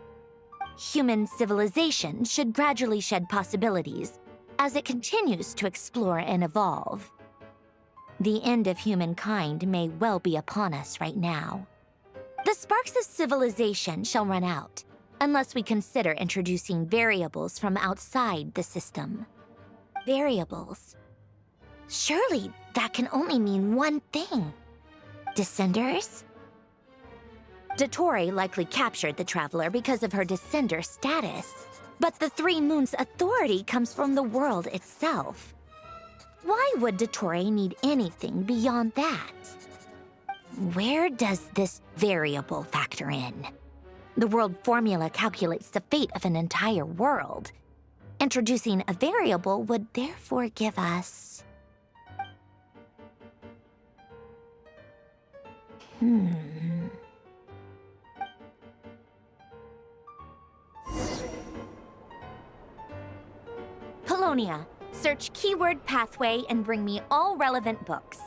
human civilization should gradually shed possibilities as it continues to explore and evolve. The end of humankind may well be upon us right now. The sparks of civilization shall run out unless we consider introducing variables from outside the system. Variables. Surely that can only mean one thing. Descenders? Dottore likely captured the Traveler because of her descender status. But the Three Moons' authority comes from the world itself. Why would Dottore need anything beyond that? Where does this variable factor in? The world formula calculates the fate of an entire world. Introducing a variable would therefore give us... Polonia, search keyword pathway and bring me all relevant books.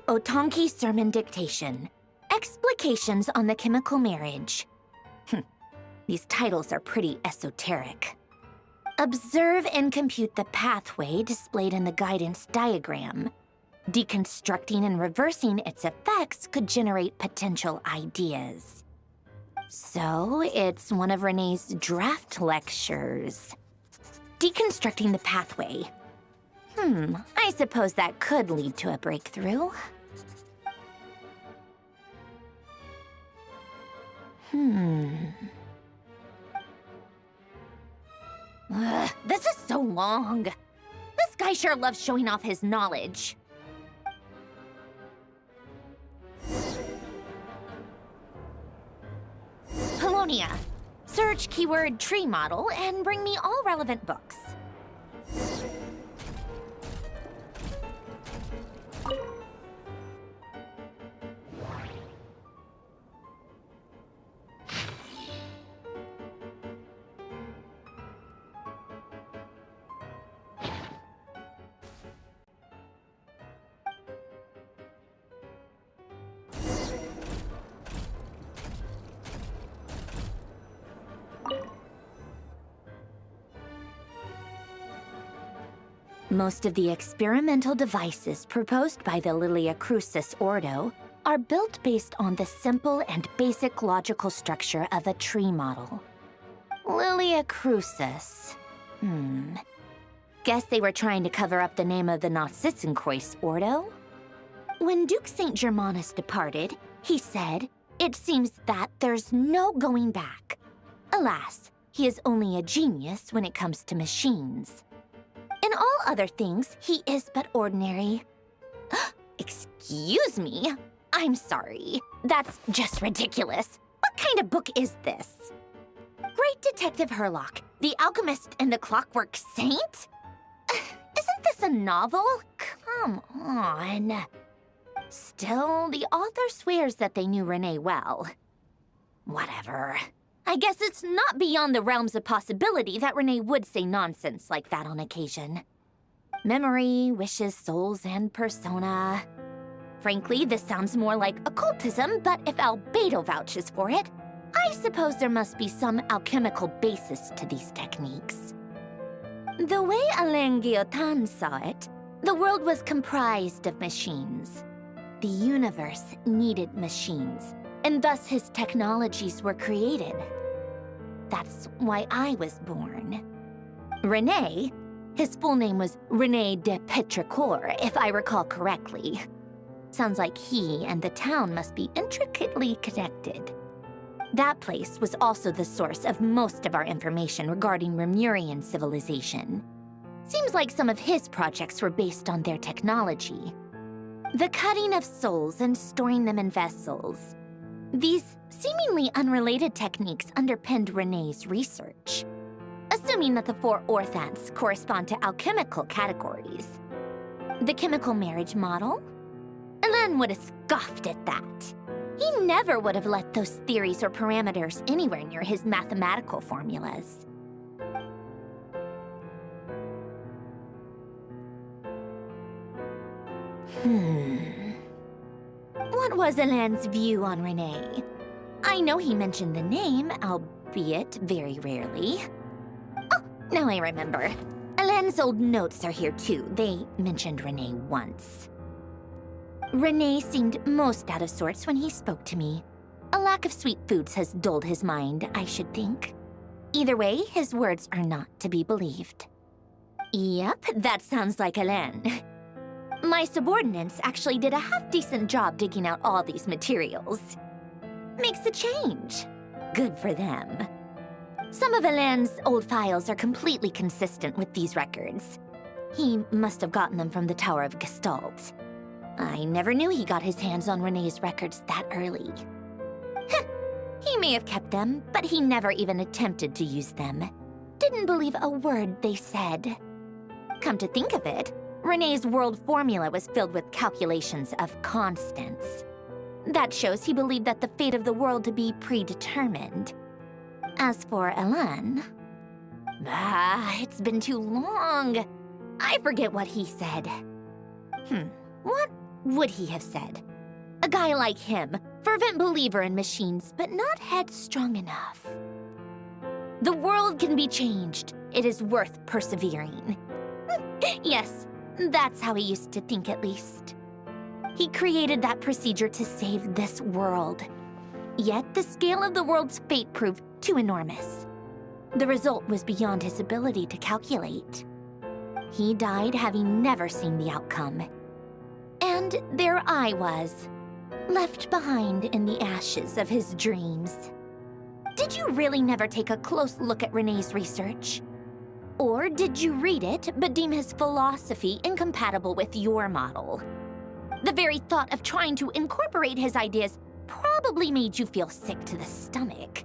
Otonki Sermon Dictation. Explications on the Chemical Marriage. These titles are pretty esoteric. Observe and compute the pathway displayed in the guidance diagram. Deconstructing and reversing its effects could generate potential ideas. So, it's one of Renee's draft lectures. Deconstructing the pathway. I suppose that could lead to a breakthrough. This is so long. This guy sure loves showing off his knowledge. Polonia. Search keyword tree model and bring me all relevant books. Most of the experimental devices proposed by the Lilia Crucis Ordo are built based on the simple and basic logical structure of a tree model. Lilia Crucis. Guess they were trying to cover up the name of the Nautitzenkois Ordo? When Duke St. Germanus departed, he said, "It seems that there's no going back." Alas, he is only a genius when it comes to machines. In all other things, he is but ordinary. Excuse me? I'm sorry. That's just ridiculous. What kind of book is this? Great Detective Herlock, The Alchemist and the Clockwork Saint? Isn't this a novel? Come on. Still, the author swears that they knew Renee well. Whatever. I guess it's not beyond the realms of possibility that Renee would say nonsense like that on occasion. Memory, wishes, souls, and persona. Frankly, this sounds more like occultism, but if Albedo vouches for it, I suppose there must be some alchemical basis to these techniques. The way Alain Guillotin saw it, the world was comprised of machines. The universe needed machines, and thus his technologies were created. That's why I was born. René, his full name was René de Petrichor, if I recall correctly. Sounds like he and the town must be intricately connected. That place was also the source of most of our information regarding Remurian civilization. Seems like some of his projects were based on their technology. The cutting of souls and storing them in vessels. These seemingly unrelated techniques underpinned René's research. Assuming that the 4 orthants correspond to alchemical categories. The chemical marriage model? Alain would have scoffed at that. He never would have let those theories or parameters anywhere near his mathematical formulas. What was Alain's view on René? I know he mentioned the name, albeit very rarely. Oh, now I remember. Alain's old notes are here too. They mentioned René once. René seemed most out of sorts when he spoke to me. A lack of sweet foods has dulled his mind, I should think. Either way, his words are not to be believed. Yep, that sounds like Alain. My subordinates actually did a half-decent job digging out all these materials. Makes a change. Good for them. Some of Alain's old files are completely consistent with these records. He must have gotten them from the Tower of Gestalt. I never knew he got his hands on René's records that early. He may have kept them, but he never even attempted to use them. Didn't believe a word they said. Come to think of it, René's world formula was filled with calculations of constants. That shows he believed that the fate of the world to be predetermined. As for Alain... it's been too long. I forget what he said. What would he have said? A guy like him, fervent believer in machines, but not headstrong enough. The world can be changed. It is worth persevering. Yes, that's how he used to think at least. He created that procedure to save this world. Yet the scale of the world's fate proved too enormous. The result was beyond his ability to calculate. He died having never seen the outcome. And there I was, left behind in the ashes of his dreams. Did you really never take a close look at Renee's research? Or did you read it but deem his philosophy incompatible with your model? The very thought of trying to incorporate his ideas probably made you feel sick to the stomach.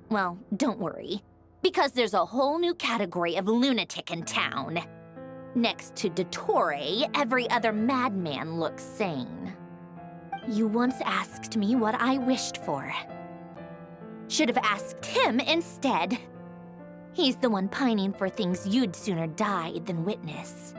Well, don't worry, because there's a whole new category of lunatic in town. Next to Dottore, every other madman looks sane. You once asked me what I wished for. Should have asked him instead. He's the one pining for things you'd sooner die than witness.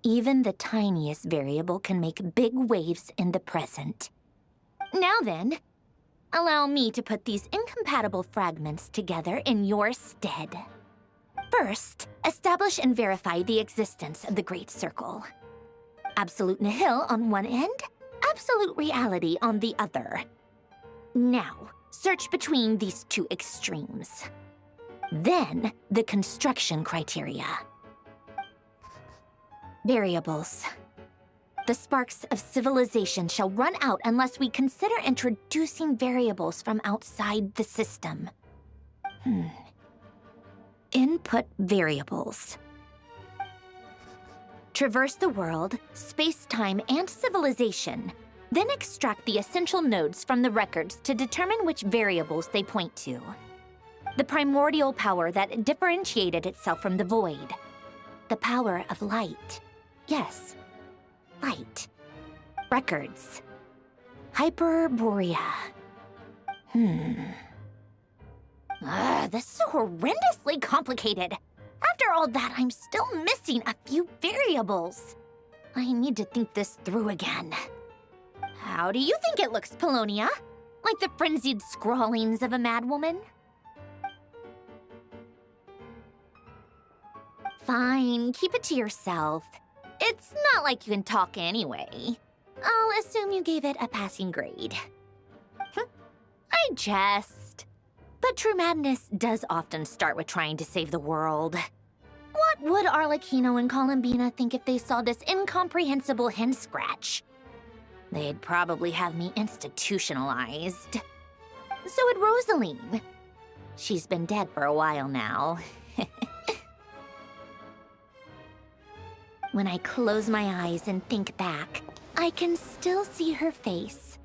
Even the tiniest variable can make big waves in the present. Now then, allow me to put these incompatible fragments together in your stead. First, establish and verify the existence of the Great Circle. Absolute nihil on one end, absolute reality on the other. Now, search between these two extremes. Then, the construction criteria. Variables. The sparks of civilization shall run out unless we consider introducing variables from outside the system. Input variables. Traverse the world, space-time, and civilization, then extract the essential nodes from the records to determine which variables they point to. The primordial power that differentiated itself from the void. The power of light. Yes, light. Records. Hyperborea. This is horrendously complicated. After all that, I'm still missing a few variables. I need to think this through again. How do you think it looks, Polonia? Like the frenzied scrawlings of a madwoman? Fine, keep it to yourself. It's not like you can talk anyway. I'll assume you gave it a passing grade. I jest. But true madness does often start with trying to save the world. What would Arlecchino and Columbina think if they saw this incomprehensible hen scratch? They'd probably have me institutionalized. So would Rosaline. She's been dead for a while now. When I close my eyes and think back, I can still see her face.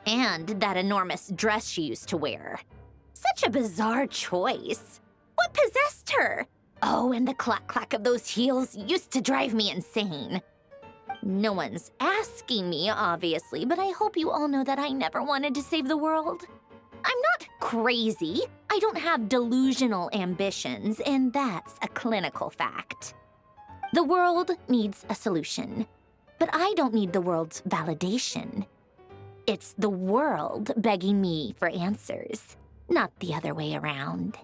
And that enormous dress she used to wear. Such a bizarre choice. What possessed her? Oh, and the clack-clack of those heels used to drive me insane. No one's asking me, obviously, but I hope you all know that I never wanted to save the world. I'm not crazy. I don't have delusional ambitions, and that's a clinical fact. The world needs a solution, but I don't need the world's validation. It's the world begging me for answers, not the other way around.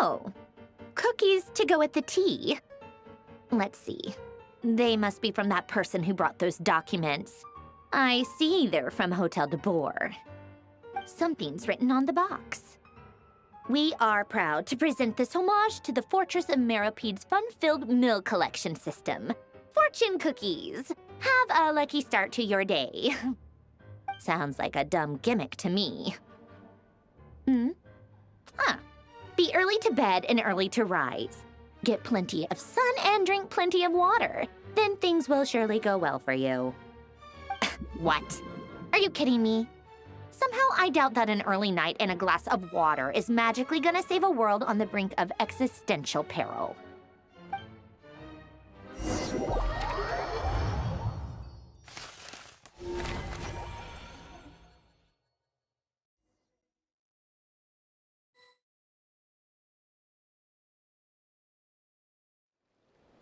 Oh, cookies to go with the tea. Let's see. They must be from that person who brought those documents. I see they're from Hotel de Boer. Something's written on the box. We are proud to present this homage to the Fortress of Meropede's fun-filled meal collection system. Fortune cookies. Have a lucky start to your day. Sounds like a dumb gimmick to me. Be early to bed and early to rise. Get plenty of sun and drink plenty of water. Then things will surely go well for you. What? Are you kidding me? Somehow I doubt that an early night and a glass of water is magically gonna save a world on the brink of existential peril.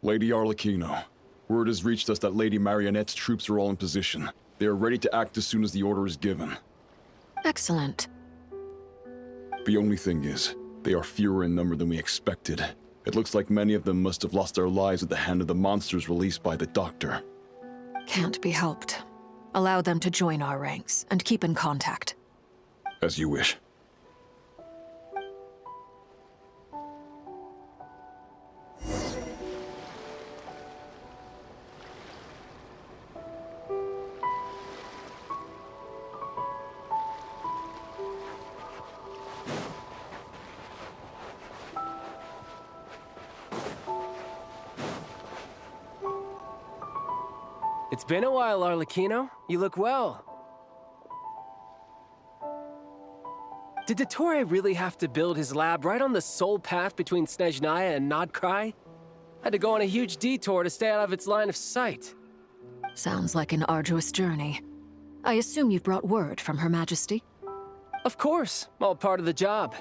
Lady Arlecchino, word has reached us that Lady Marionette's troops are all in position. They are ready to act as soon as the order is given. Excellent. The only thing is, they are fewer in number than we expected. It looks like many of them must have lost their lives at the hand of the monsters released by the Doctor. Can't be helped. Allow them to join our ranks, and keep in contact. As you wish. It's been a while, Arlecchino. You look well. Did Dottore really have to build his lab right on the sole path between Snezhnaya and Nodcry? Had to go on a huge detour to stay out of its line of sight. Sounds like an arduous journey. I assume you've brought word from Her Majesty? Of course, all part of the job.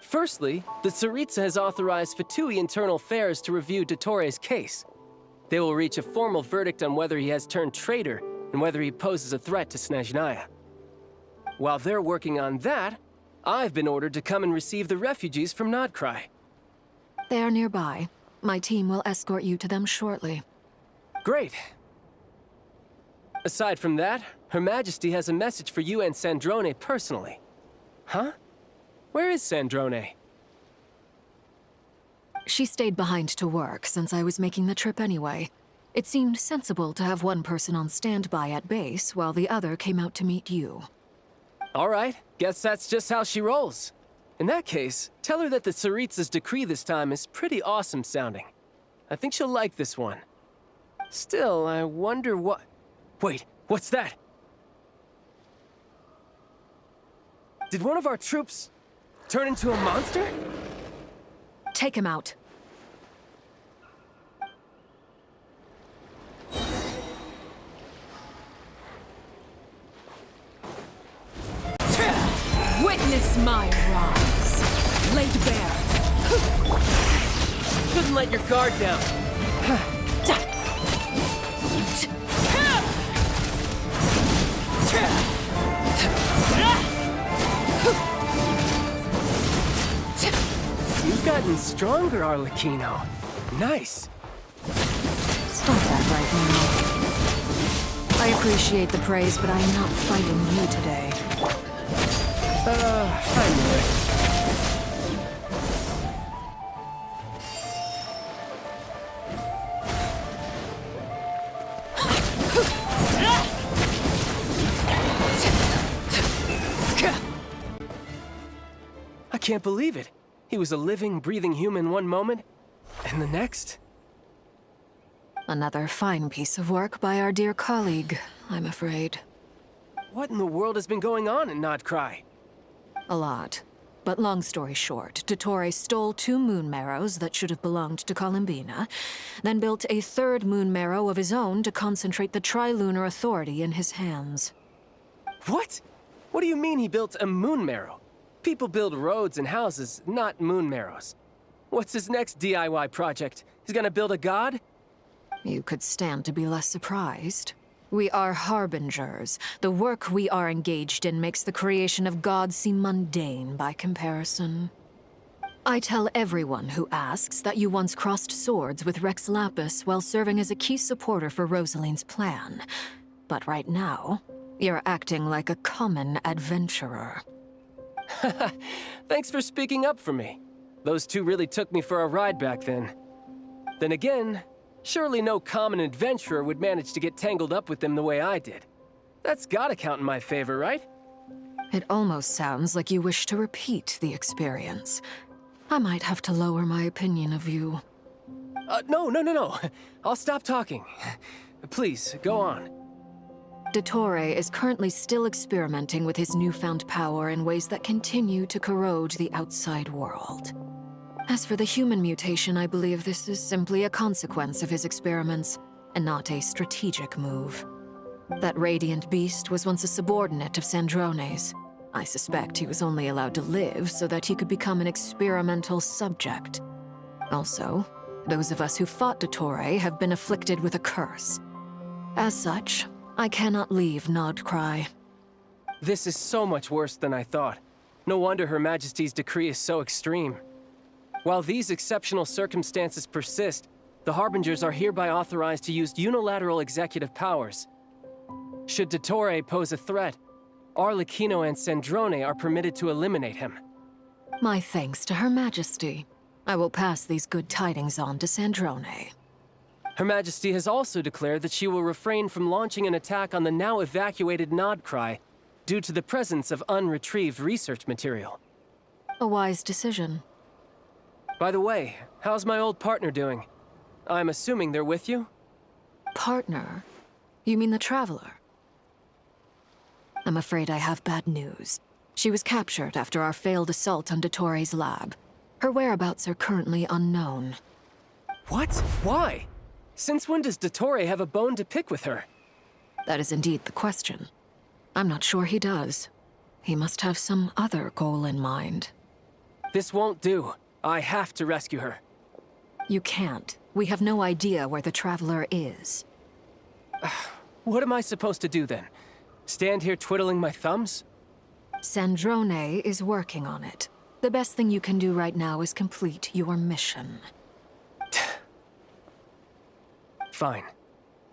Firstly, the Tsaritsa has authorized Fatui Internal Affairs to review Dottore's case. They will reach a formal verdict on whether he has turned traitor and whether he poses a threat to Snezhnaya. While they're working on that, I've been ordered to come and receive the refugees from Nodcry. They are nearby. My team will escort you to them shortly. Great. Aside from that, Her Majesty has a message for you and Sandrone personally. Huh? Where is Sandrone? She stayed behind to work since I was making the trip anyway. It seemed sensible to have one person on standby at base while the other came out to meet you. All right, guess that's just how she rolls. In that case, tell her that the Tsaritsa's decree this time is pretty awesome sounding. I think she'll like this one. Still, I wonder what... Wait, what's that? Did one of our troops turn into a monster? Take him out. Witness my rise. Laid bare. Couldn't let your guard down. You've gotten stronger, Arlecchino. Nice. Stop that right now. I appreciate the praise, but I am not fighting you today. I knew it. I can't believe it. He was a living, breathing human one moment, and the next... Another fine piece of work by our dear colleague, I'm afraid. What in the world has been going on in Nodcry? A lot. But long story short, Dottore stole 2 moon marrows that should have belonged to Columbina, then built a 3rd moon marrow of his own to concentrate the Trilunar Authority in his hands. What? What do you mean he built a moon marrow? People build roads and houses, not moon marrows. What's his next DIY project? He's gonna build a god? You could stand to be less surprised. We are harbingers. The work we are engaged in makes the creation of gods seem mundane by comparison. I tell everyone who asks that you once crossed swords with Rex Lapis while serving as a key supporter for Rosaline's plan. But right now, you're acting like a common adventurer. Thanks for speaking up for me. Those two really took me for a ride back then. Then again, surely no common adventurer would manage to get tangled up with them the way I did. That's gotta count in my favor, right? It almost sounds like you wish to repeat the experience. I might have to lower my opinion of you. No. I'll stop talking. Please, go on. Dottore is currently still experimenting with his newfound power in ways that continue to corrode the outside world. As for the human mutation, I believe this is simply a consequence of his experiments, and not a strategic move. That radiant beast was once a subordinate of Sandrone's. I suspect he was only allowed to live so that he could become an experimental subject. Also, those of us who fought Dottore have been afflicted with a curse. As such, I cannot leave Nodcry. This is so much worse than I thought. No wonder Her Majesty's decree is so extreme. While these exceptional circumstances persist, the Harbingers are hereby authorized to use unilateral executive powers. Should Dottore pose a threat, Arlecchino and Sandrone are permitted to eliminate him. My thanks to Her Majesty. I will pass these good tidings on to Sandrone. Her Majesty has also declared that she will refrain from launching an attack on the now evacuated Nodcry due to the presence of unretrieved research material. A wise decision. By the way, how's my old partner doing? I'm assuming they're with you? Partner? You mean the Traveler? I'm afraid I have bad news. She was captured after our failed assault on Dottore's lab. Her whereabouts are currently unknown. What? Why? Since when does Dottore have a bone to pick with her? That is indeed the question. I'm not sure he does. He must have some other goal in mind. This won't do. I have to rescue her. You can't. We have no idea where the Traveler is. What am I supposed to do then? Stand here twiddling my thumbs? Sandrone is working on it. The best thing you can do right now is complete your mission. Fine.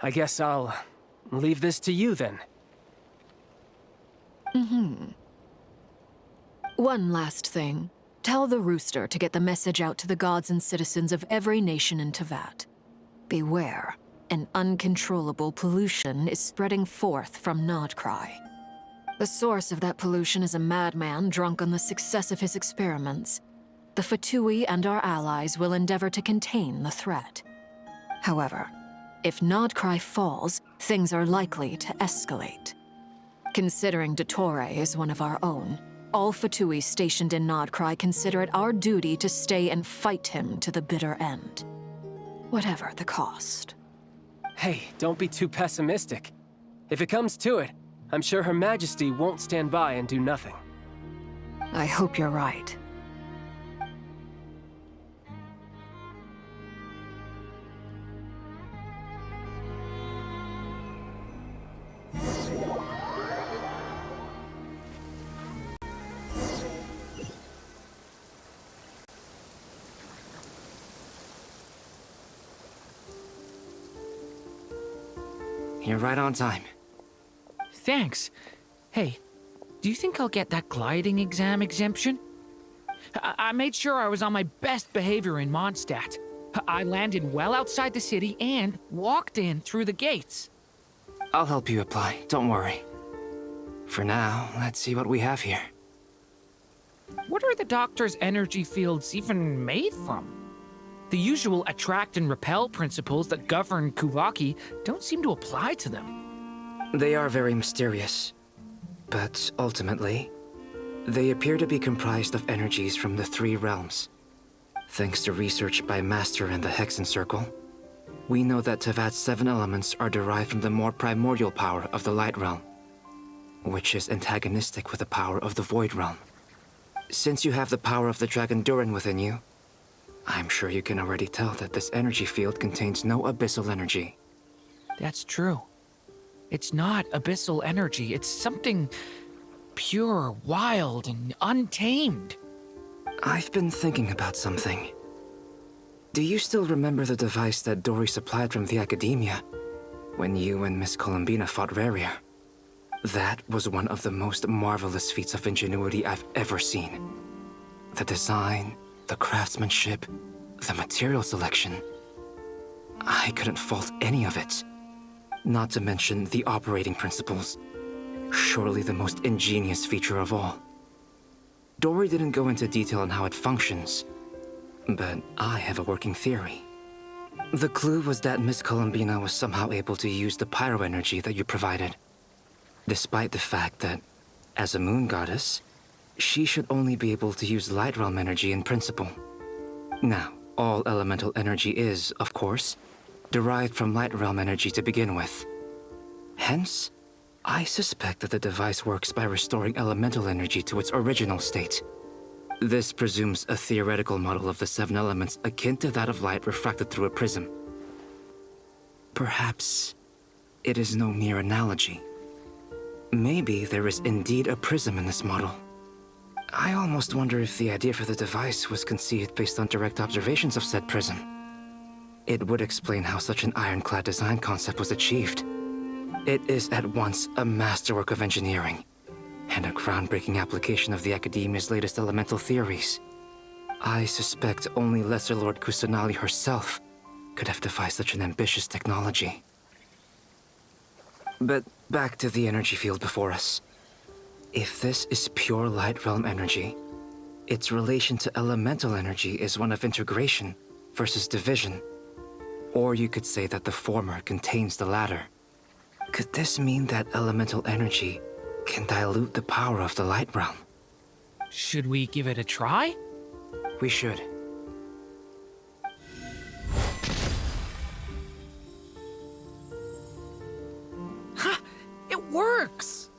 I guess I'll leave this to you then. One last thing. Tell the Rooster to get the message out to the gods and citizens of every nation in Teyvat. Beware. An uncontrollable pollution is spreading forth from Nodcry. The source of that pollution is a madman drunk on the success of his experiments. The Fatui and our allies will endeavor to contain the threat. However, if Nodcry falls, things are likely to escalate. Considering Dottore is one of our own, all Fatui stationed in Nodcry consider it our duty to stay and fight him to the bitter end. Whatever the cost. Hey, don't be too pessimistic. If it comes to it, I'm sure Her Majesty won't stand by and do nothing. I hope you're right. You're right on time. Thanks. Hey, do you think I'll get that gliding exam exemption? I made sure I was on my best behavior in Mondstadt. I landed well outside the city and walked in through the gates. I'll help you apply, don't worry. For now, let's see what we have here. What are the doctor's energy fields even made from? The usual attract and repel principles that govern Kuvaki don't seem to apply to them. They are very mysterious. But ultimately, they appear to be comprised of energies from the three realms. Thanks to research by Master and the Hexen Circle, we know that Teyvat's 7 elements are derived from the more primordial power of the Light Realm, which is antagonistic with the power of the Void Realm. Since you have the power of the Dragon Durin within you, I'm sure you can already tell that this energy field contains no abyssal energy. That's true. It's not abyssal energy, it's something pure, wild, and untamed. I've been thinking about something. Do you still remember the device that Dory supplied from the Academia when you and Miss Columbina fought Rarier? That was one of the most marvelous feats of ingenuity I've ever seen. The design, the craftsmanship, the material selection. I couldn't fault any of it. Not to mention the operating principles. Surely the most ingenious feature of all. Dory didn't go into detail on how it functions, but I have a working theory. The clue was that Miss Columbina was somehow able to use the pyro energy that you provided, despite the fact that, as a moon goddess, she should only be able to use light realm energy in principle. Now, all elemental energy is, of course, derived from light realm energy to begin with. Hence, I suspect that the device works by restoring elemental energy to its original state. This presumes a theoretical model of the 7 elements akin to that of light refracted through a prism. Perhaps it is no mere analogy. Maybe there is indeed a prism in this model. I almost wonder if the idea for the device was conceived based on direct observations of said prism. It would explain how such an ironclad design concept was achieved. It is at once a masterwork of engineering and a groundbreaking application of the Academia's latest elemental theories. I suspect only Lesser Lord Kusanali herself could have devised such an ambitious technology. But back to the energy field before us. If this is pure light realm energy, its relation to elemental energy is one of integration versus division. Or you could say that the former contains the latter. Could this mean that elemental energy can dilute the power of the light realm? Should we give it a try? We should. Ha! It works!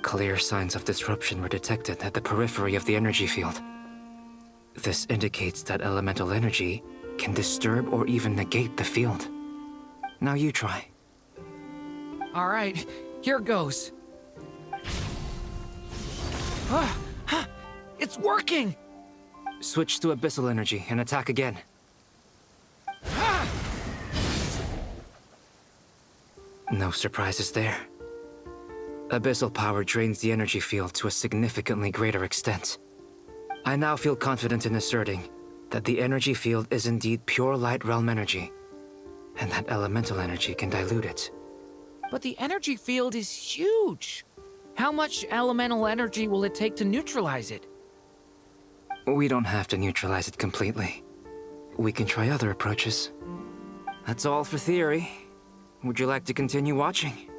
Clear signs of disruption were detected at the periphery of the energy field. This indicates that elemental energy can disturb or even negate the field. Now you try. All right, here goes. It's working! Switch to abyssal energy and attack again. No surprises there. Abyssal power drains the energy field to a significantly greater extent. I now feel confident in asserting that the energy field is indeed pure light realm energy, and that elemental energy can dilute it. But the energy field is huge. How much elemental energy will it take to neutralize it? We don't have to neutralize it completely. We can try other approaches. That's all for theory. Would you like to continue watching?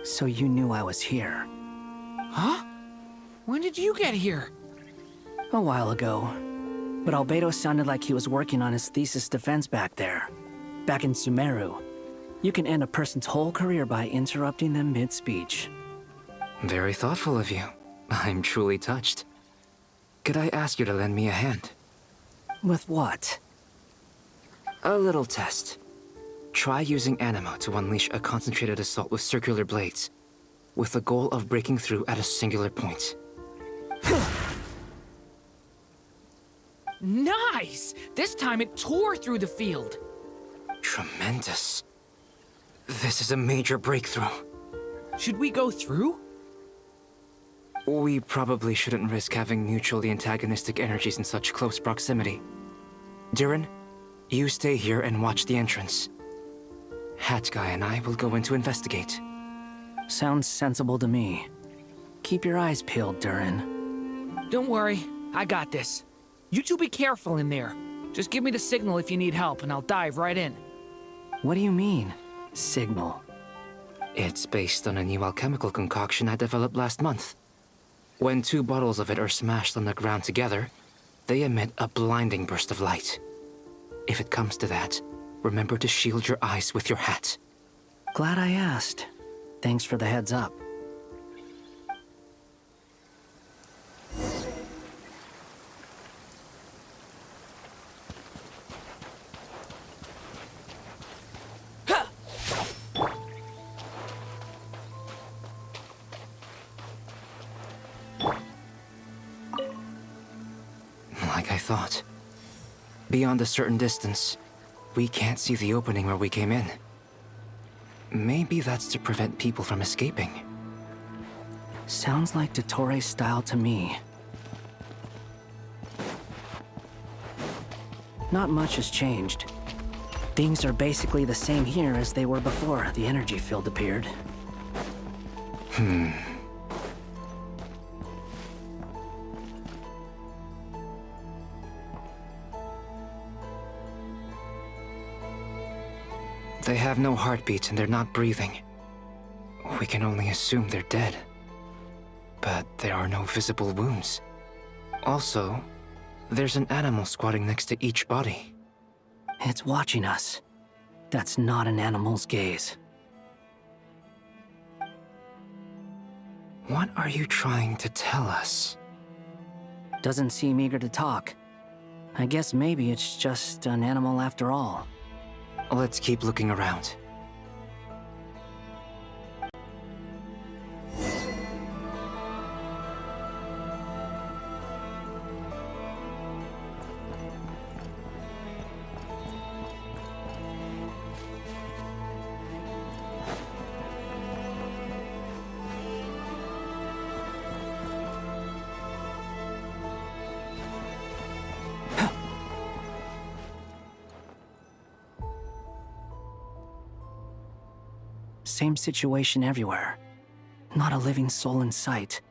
So you knew I was here? Huh? When did you get here? A while ago. But Albedo sounded like he was working on his thesis defense back there. Back in Sumeru. You can end a person's whole career by interrupting them mid-speech. Very thoughtful of you. I'm truly touched. Could I ask you to lend me a hand? With what? A little test. Try using Animo to unleash a concentrated assault with circular blades, with the goal of breaking through at a singular point. Nice! This time it tore through the field. Tremendous. This is a major breakthrough. Should we go through? We probably shouldn't risk having mutually antagonistic energies in such close proximity. Durin, you stay here and watch the entrance. Hat Guy and I will go in to investigate. Sounds sensible to me. Keep your eyes peeled, Durin. Don't worry, I got this. You two be careful in there. Just give me the signal if you need help and I'll dive right in. What do you mean, signal? It's based on a new alchemical concoction I developed last month. When 2 bottles of it are smashed on the ground together, they emit a blinding burst of light. If it comes to that, remember to shield your eyes with your hat. Glad I asked. Thanks for the heads up. like I thought. Beyond a certain distance, we can't see the opening where we came in. Maybe that's to prevent people from escaping. Sounds like Dottore style to me. Not much has changed. Things are basically the same here as they were before the energy field appeared. They have no heartbeats and they're not breathing. We can only assume they're dead. But there are no visible wounds. Also, there's an animal squatting next to each body. It's watching us. That's not an animal's gaze. What are you trying to tell us? Doesn't seem eager to talk. I guess maybe it's just an animal after all. Let's keep looking around. Same situation everywhere. Not a living soul in sight.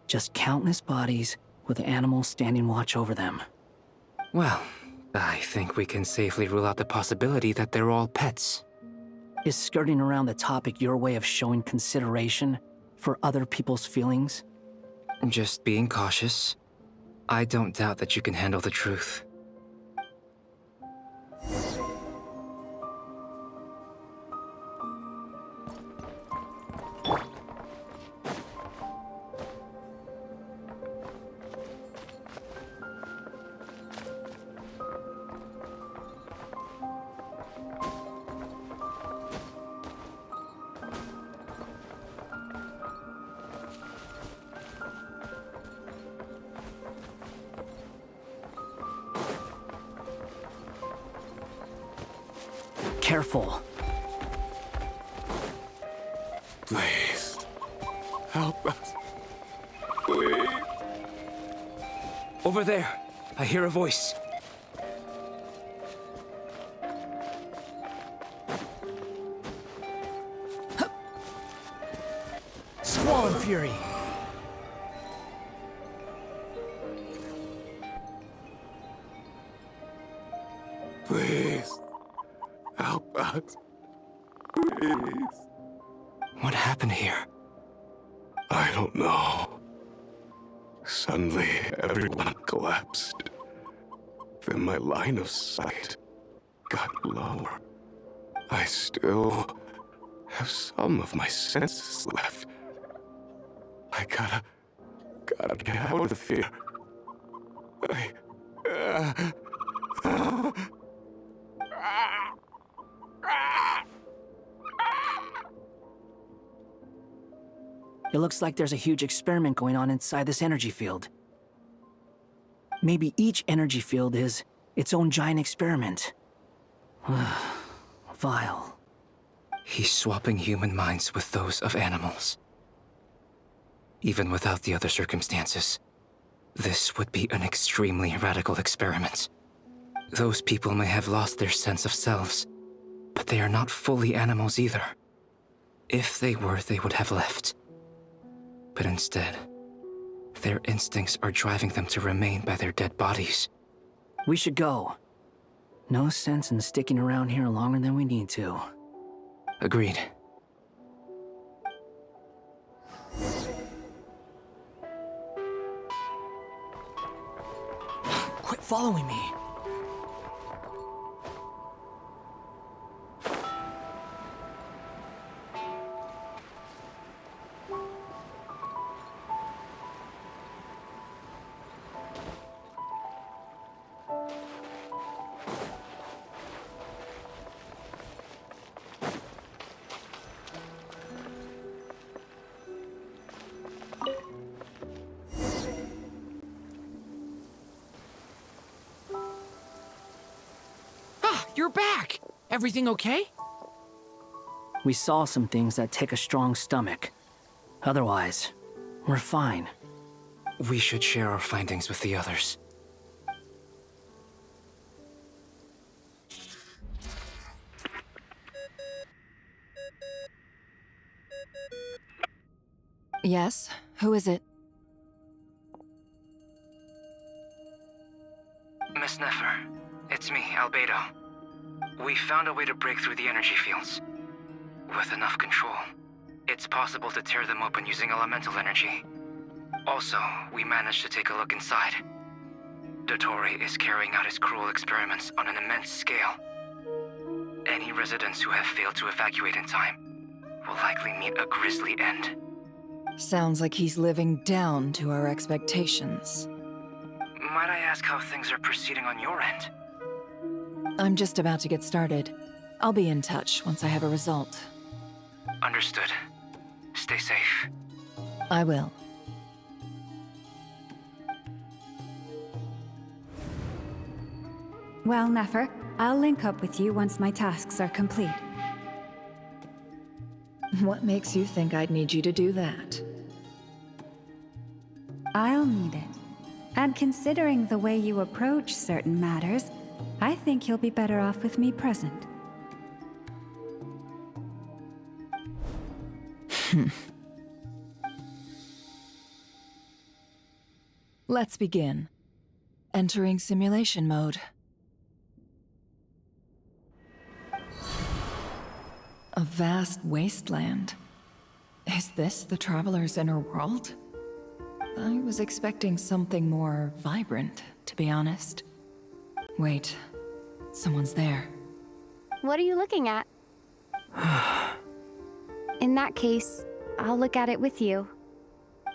Just countless bodies with animals standing watch over them. Well, I think we can safely rule out the possibility that they're all pets. Is skirting around the topic your way of showing consideration for other people's feelings? Just being cautious. I don't doubt that you can handle the truth. Careful. Please, help us. Please. Over there, I hear a voice. Squall and Fury. Please, help us. Please. What happened here? I don't know. Suddenly, everyone collapsed. Then my line of sight got lower. I still have some of my senses left. I gotta get out of here. It looks like there's a huge experiment going on inside this energy field. Maybe each energy field is its own giant experiment. Vile. He's swapping human minds with those of animals. Even without the other circumstances, this would be an extremely radical experiment. Those people may have lost their sense of selves, but they are not fully animals either. If they were, they would have left. But instead, their instincts are driving them to remain by their dead bodies. We should go. No sense in sticking around here longer than we need to. Agreed. Quit following me. you're back! Everything okay? We saw some things that take a strong stomach. Otherwise, we're fine. We should share our findings with the others. Yes? Who is it? Miss Nefer, it's me, Albedo. We found a way to break through the energy fields. With enough control, it's possible to tear them open using elemental energy. Also, we managed to take a look inside. Dottore is carrying out his cruel experiments on an immense scale. Any residents who have failed to evacuate in time will likely meet a grisly end. Sounds like he's living down to our expectations. Might I ask how things are proceeding on your end? I'm just about to get started. I'll be in touch once I have a result. Understood. Stay safe. I will. Well, Nefer, I'll link up with you once my tasks are complete. What makes you think I'd need you to do that? I'll need it. And considering the way you approach certain matters, I think you'll be better off with me present. Let's begin. Entering simulation mode. A vast wasteland. Is this the Traveler's inner world? I was expecting something more vibrant, to be honest. Wait, someone's there. What are you looking at? In that case, I'll look at it with you.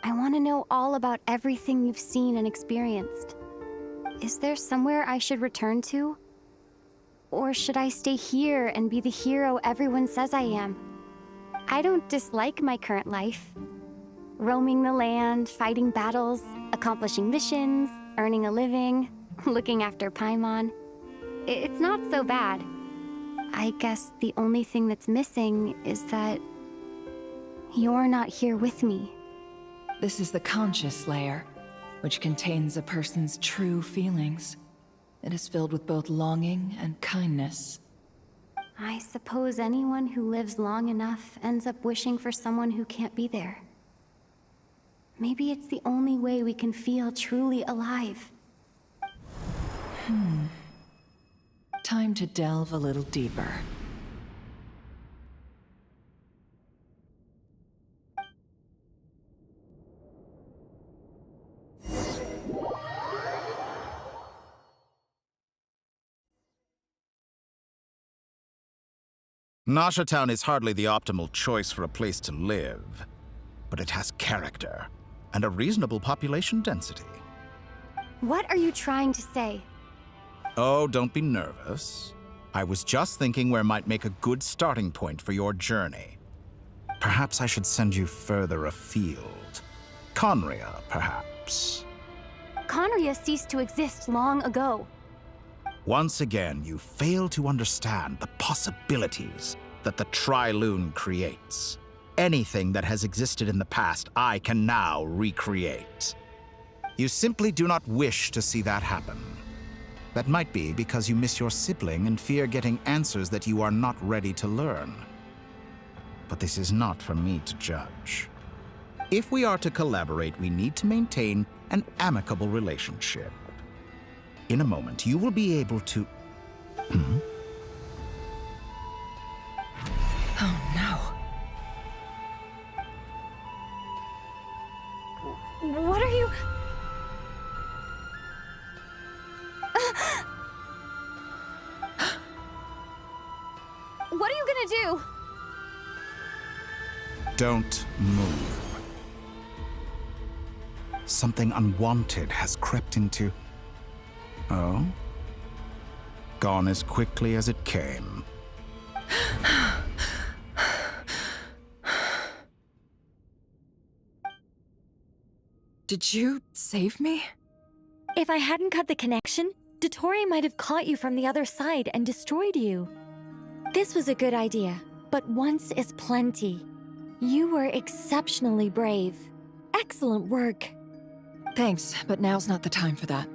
I want to know all about everything you've seen and experienced. Is there somewhere I should return to? Or should I stay here and be the hero everyone says I am? I don't dislike my current life. Roaming the land, fighting battles, accomplishing missions, earning a living, looking after Paimon. It's not so bad. I guess the only thing that's missing is that you're not here with me. This is the conscious layer, which contains a person's true feelings. It is filled with both longing and kindness. I suppose anyone who lives long enough ends up wishing for someone who can't be there. Maybe it's the only way we can feel truly alive. Time to delve a little deeper. Nasha Town is hardly the optimal choice for a place to live, but it has character and a reasonable population density. What are you trying to say? Oh, don't be nervous. I was just thinking where might make a good starting point for your journey. Perhaps I should send you further afield. Conria, perhaps. Conria ceased to exist long ago. Once again, you fail to understand the possibilities that the Tri-Lune creates. Anything that has existed in the past, I can now recreate. You simply do not wish to see that happen. That might be because you miss your sibling and fear getting answers that you are not ready to learn. But this is not for me to judge. If we are to collaborate, we need to maintain an amicable relationship. In a moment, you will be able to... Oh no. What are you... What are you gonna do? Don't move. Something unwanted has crept into... Oh? Gone as quickly as it came. Did you save me? If I hadn't cut the connection, Dottore might have caught you from the other side and destroyed you. This was a good idea, but once is plenty. You were exceptionally brave. Excellent work. Thanks, but now's not the time for that.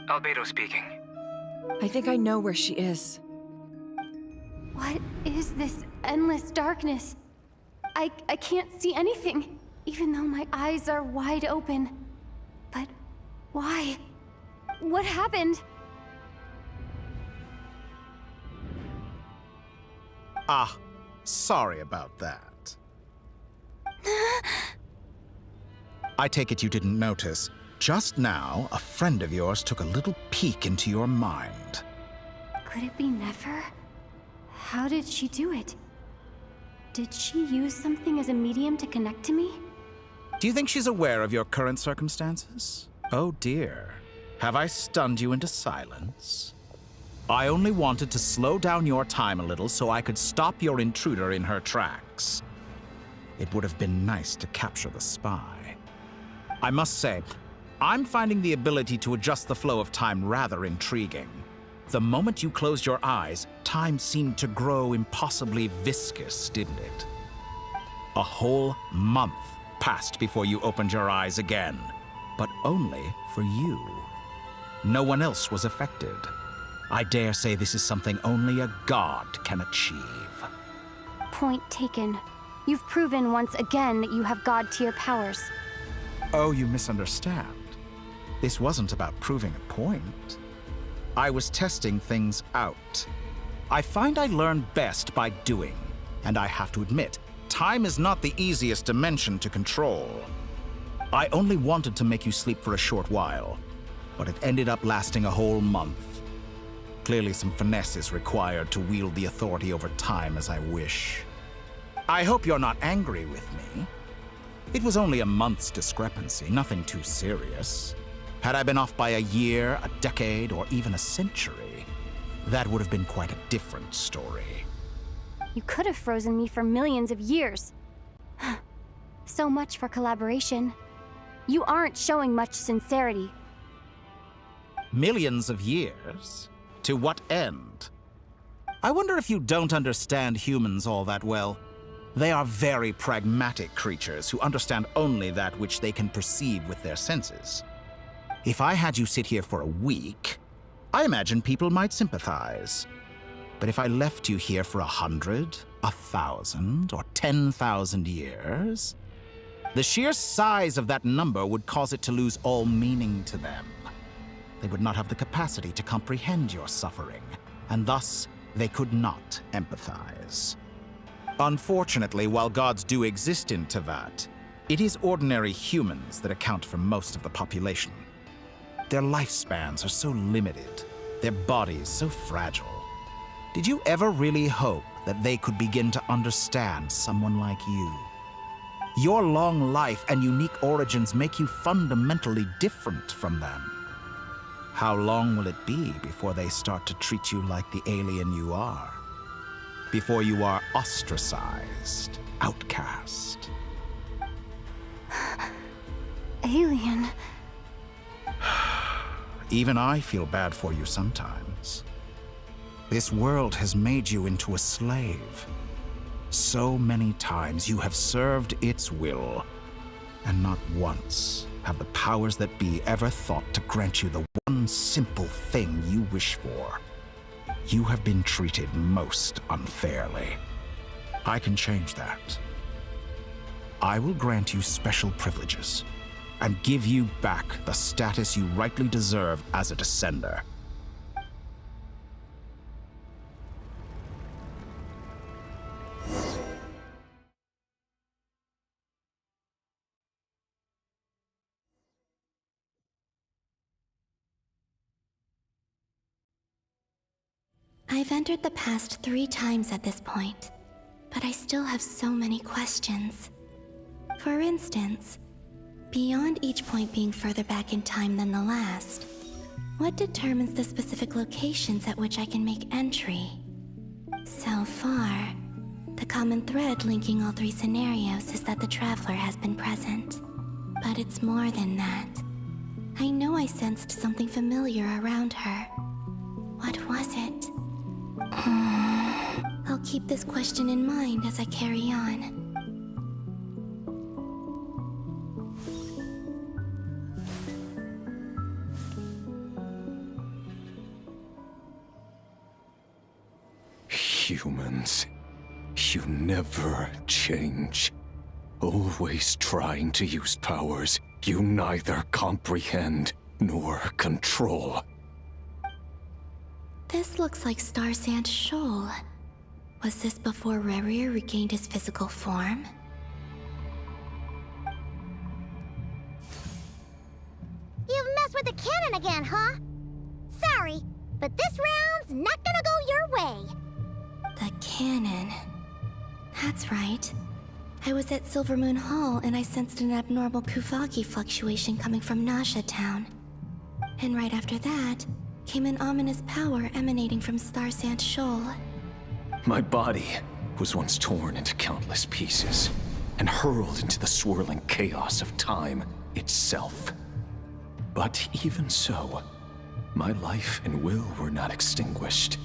Albedo speaking. I think I know where she is. What is this endless darkness? I can't see anything, even though my eyes are wide open. But why? What happened? Ah, sorry about that. I take it you didn't notice. Just now, a friend of yours took a little peek into your mind. Could it be Nefer? How did she do it? Did she use something as a medium to connect to me? Do you think she's aware of your current circumstances? Oh dear. Have I stunned you into silence? I only wanted to slow down your time a little so I could stop your intruder in her tracks. It would have been nice to capture the spy. I must say, I'm finding the ability to adjust the flow of time rather intriguing. The moment you closed your eyes, time seemed to grow impossibly viscous, didn't it? A whole month passed before you opened your eyes again, but only for you. No one else was affected. I dare say this is something only a god can achieve. Point taken. You've proven once again that you have god-tier powers. Oh, you misunderstand. This wasn't about proving a point. I was testing things out. I find I learn best by doing, and I have to admit, time is not the easiest dimension to control. I only wanted to make you sleep for a short while, but it ended up lasting a whole month. Clearly some finesse is required to wield the authority over time as I wish. I hope you're not angry with me. It was only a month's discrepancy, nothing too serious. Had I been off by a year, a decade, or even a century, that would have been quite a different story. You could have frozen me for millions of years. So much for collaboration. You aren't showing much sincerity. Millions of years? To what end? I wonder if you don't understand humans all that well. They are very pragmatic creatures who understand only that which they can perceive with their senses. If I had you sit here for a week, I imagine people might sympathize. But if I left you here for 100, 1,000, or 10,000 years, the sheer size of that number would cause it to lose all meaning to them. They would not have the capacity to comprehend your suffering, and thus they could not empathize. Unfortunately, while gods do exist in Tevat, it is ordinary humans that account for most of the population. Their lifespans are so limited, their bodies so fragile. Did you ever really hope that they could begin to understand someone like you? Your long life and unique origins make you fundamentally different from them. How long will it be before they start to treat you like the alien you are? Before you are ostracized, outcast? Alien. Even I feel bad for you sometimes. This world has made you into a slave. So many times you have served its will, and not once have the powers that be ever thought to grant you the one simple thing you wish for. You have been treated most unfairly. I can change that. I will grant you special privileges and give you back the status you rightly deserve as a descender. I've entered the past 3 times at this point, but I still have so many questions. For instance, beyond each point being further back in time than the last, what determines the specific locations at which I can make entry? So far, the common thread linking all three scenarios is that the Traveler has been present. But it's more than that. I know I sensed something familiar around her. What was it? I'll keep this question in mind as I carry on. Humans, you never change. Always trying to use powers you neither comprehend nor control. This looks like Star Sand Shoal. Was this before Rerir regained his physical form? You've messed with the cannon again, huh? Sorry, but this round's not gonna go your way. The cannon. That's right. I was at Silvermoon Hall and I sensed an abnormal Kuvaki fluctuation coming from Nasha Town. And right after that, came an ominous power emanating from Star Sand Shoal. My body was once torn into countless pieces and hurled into the swirling chaos of time itself. But even so, my life and will were not extinguished.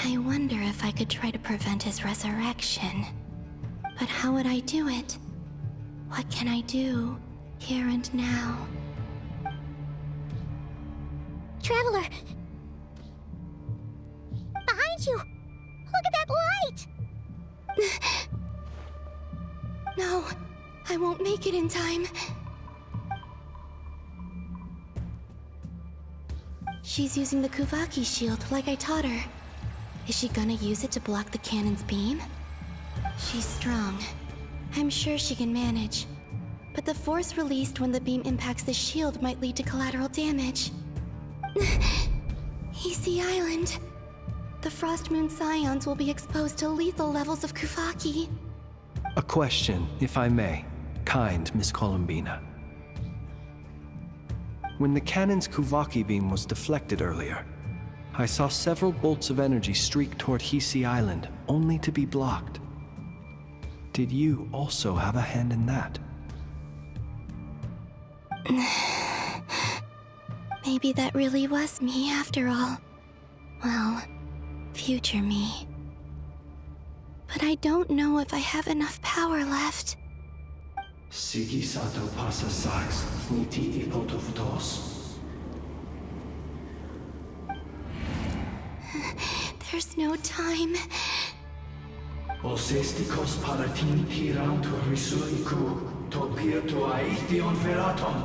I wonder if I could try to prevent his resurrection. But how would I do it? What can I do, here and now? Traveler! Behind you! Look at that light! No, I won't make it in time. She's using the Kuvaki shield like I taught her. Is she gonna use it to block the cannon's beam? She's strong. I'm sure she can manage. But the force released when the beam impacts the shield might lead to collateral damage. Easy Island. The Frost Moon Scions will be exposed to lethal levels of Kuvaki. A question, if I may. Kind Miss Columbina. When the cannon's Kuvaki beam was deflected earlier, I saw several bolts of energy streak toward Hisi Island, only to be blocked. Did you also have a hand in that? Maybe that really was me after all. Well, future me. But I don't know if I have enough power left. Siki Sato Pasa Sax, Niti Ipotovtos. There's no time. Osestikos Palatin Tiran to Risuiku, Topia to Aithion Veraton.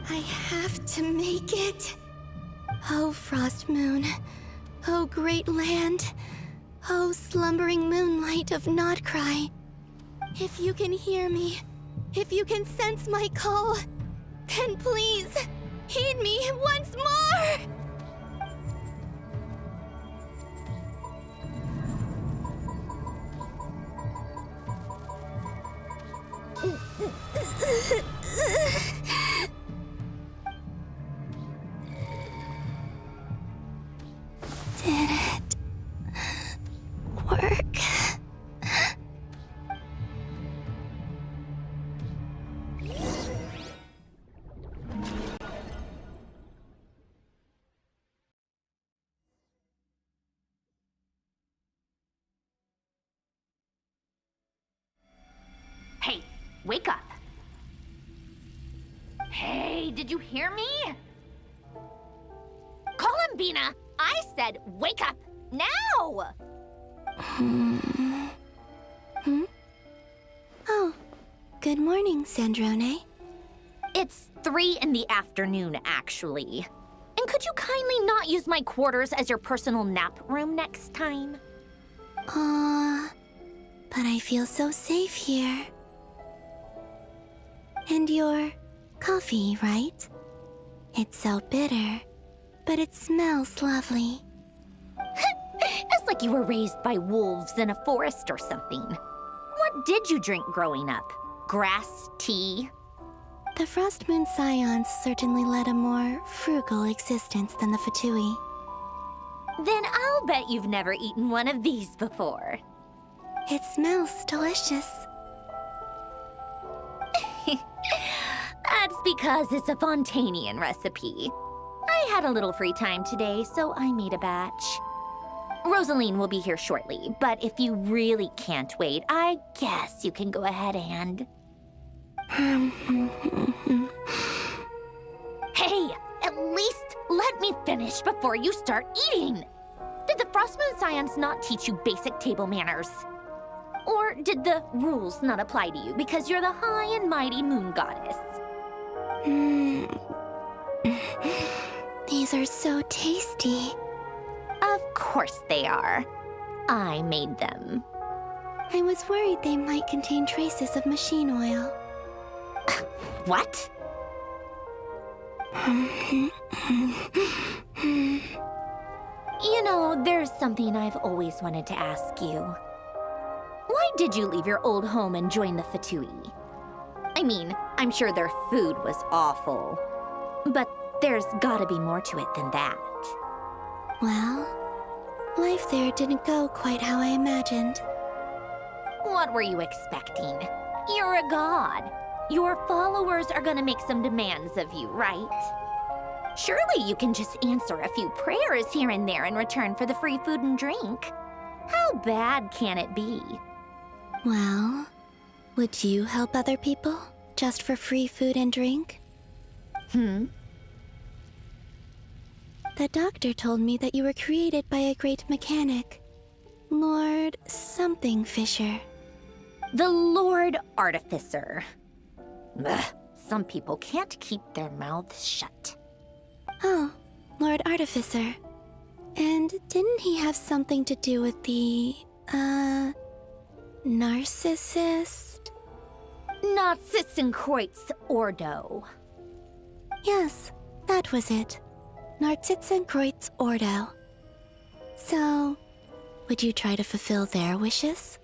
I have to make it. Oh, Frost Moon. Oh, great land. Oh, slumbering moonlight of Notcry. If you can hear me, if you can sense my call, then please, heed me once more! Did it work? Hey, wake up. Hey, did you hear me? Columbina, I said wake up now! Oh, good morning, Sandrone. It's 3 in the afternoon, actually. And could you kindly not use my quarters as your personal nap room next time? But I feel so safe here. And your coffee, right? It's so bitter, but it smells lovely. It's like you were raised by wolves in a forest or something. What did you drink growing up? Grass tea? The Frost Moon Scions certainly led a more frugal existence than the Fatui. Then I'll bet you've never eaten one of these before. It smells delicious. That's because it's a Fontanian recipe. I had a little free time today, so I made a batch. Rosaline will be here shortly, but if you really can't wait, I guess you can go ahead and... Hey, at least let me finish before you start eating! Did the Frostmoon Scions not teach you basic table manners? Or did the rules not apply to you because you're the high and mighty moon goddess? These are so tasty. Of course they are. I made them. I was worried they might contain traces of machine oil. What? You know, there's something I've always wanted to ask you. Why did you leave your old home and join the Fatui? I mean, I'm sure their food was awful. But there's gotta be more to it than that. Well, life there didn't go quite how I imagined. What were you expecting? You're a god. Your followers are gonna make some demands of you, right? Surely you can just answer a few prayers here and there in return for the free food and drink. How bad can it be? Well, would you help other people just for free food and drink? The doctor told me that you were created by a great mechanic, Lord something Fisher. The Lord Artificer. Ugh, some people can't keep their mouths shut. Oh, Lord Artificer. And didn't he have something to do with the, narcissist? Narcissenkreuz Ordo. Yes, that was it. Narcissenkreuz Ordo. So, would you try to fulfill their wishes?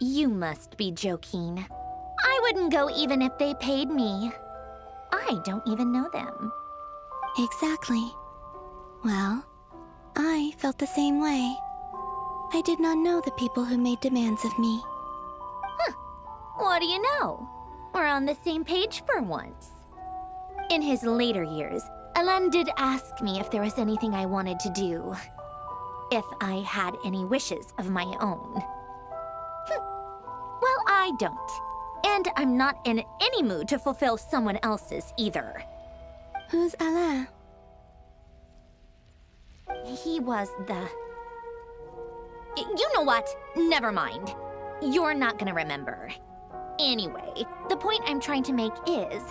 You must be joking. I wouldn't go even if they paid me. I don't even know them. Exactly. Well, I felt the same way. I did not know the people who made demands of me. What do you know? We're on the same page for once. In his later years, Alan did ask me if there was anything I wanted to do. If I had any wishes of my own. Well, I don't. And I'm not in any mood to fulfill someone else's either. Who's Alain? He was the... You know what? Never mind. You're not gonna remember. Anyway, the point I'm trying to make is,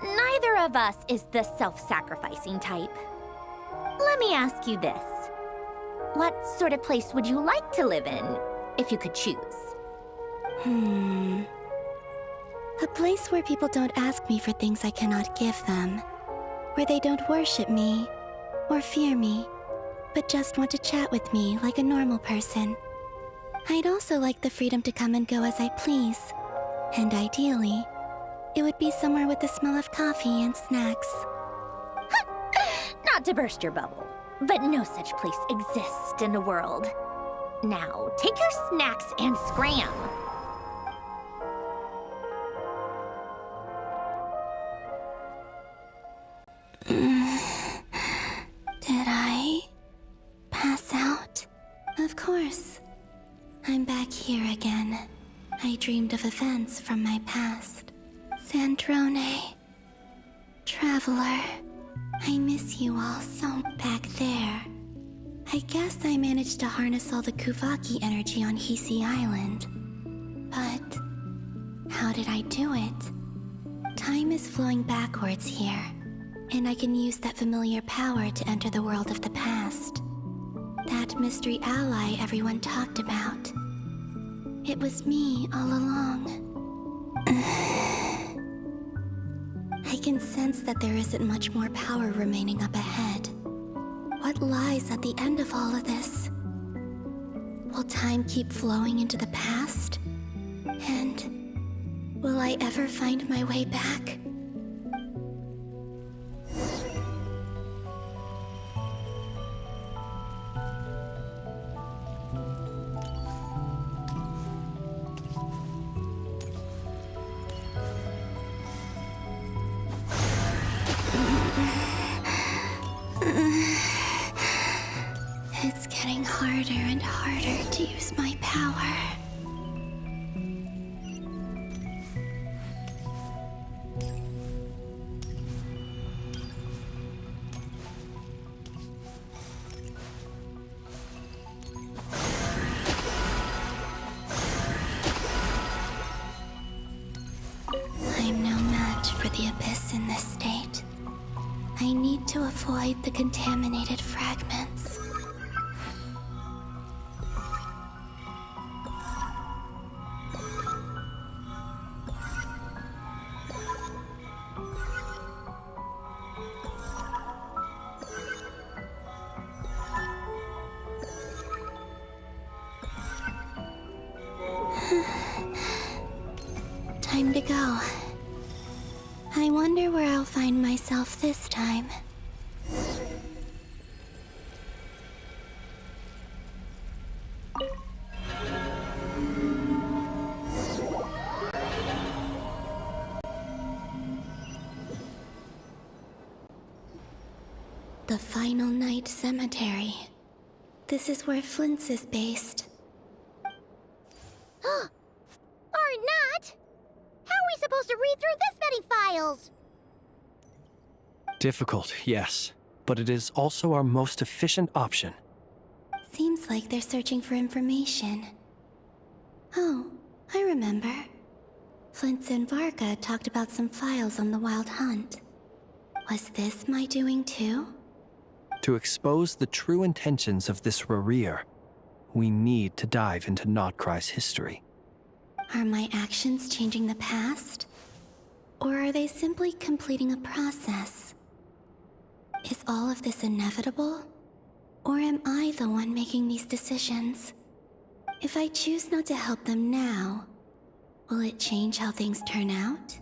neither of us is the self-sacrificing type. Let me ask you this. What sort of place would you like to live in, if you could choose? A place where people don't ask me for things I cannot give them. Where they don't worship me, or fear me, but just want to chat with me like a normal person. I'd also like the freedom to come and go as I please. And ideally, it would be somewhere with the smell of coffee and snacks. Not to burst your bubble, but no such place exists in the world. Now, take your snacks and scram. Did I pass out? Of course. I'm back here again. I dreamed of events from my past. Sandrone. Traveler. I miss you all so back there. I guess I managed to harness all the Kuvaki energy on Hisi Island. But how did I do it? Time is flowing backwards here, and I can use that familiar power to enter the world of the past. That mystery ally everyone talked about. It was me all along. I can sense that there isn't much more power remaining up ahead. What lies at the end of all of this? Will time keep flowing into the past? And will I ever find my way back? It's getting harder and harder to use my power. I'm no match for the Abyss in this state. I need to avoid the contaminated fragments. Time to go. I wonder where I'll find myself this time. The Final Night Cemetery. This is where Flint's is based. Or not! How are we supposed to read through this many files? Difficult, yes, but it is also our most efficient option. Seems like they're searching for information. Oh, I remember. Flint's and Varga talked about some files on the Wild Hunt. Was this my doing too? To expose the true intentions of this Rereer, we need to dive into Notcry's history. Are my actions changing the past? Or are they simply completing a process? Is all of this inevitable? Or am I the one making these decisions? If I choose not to help them now, will it change how things turn out?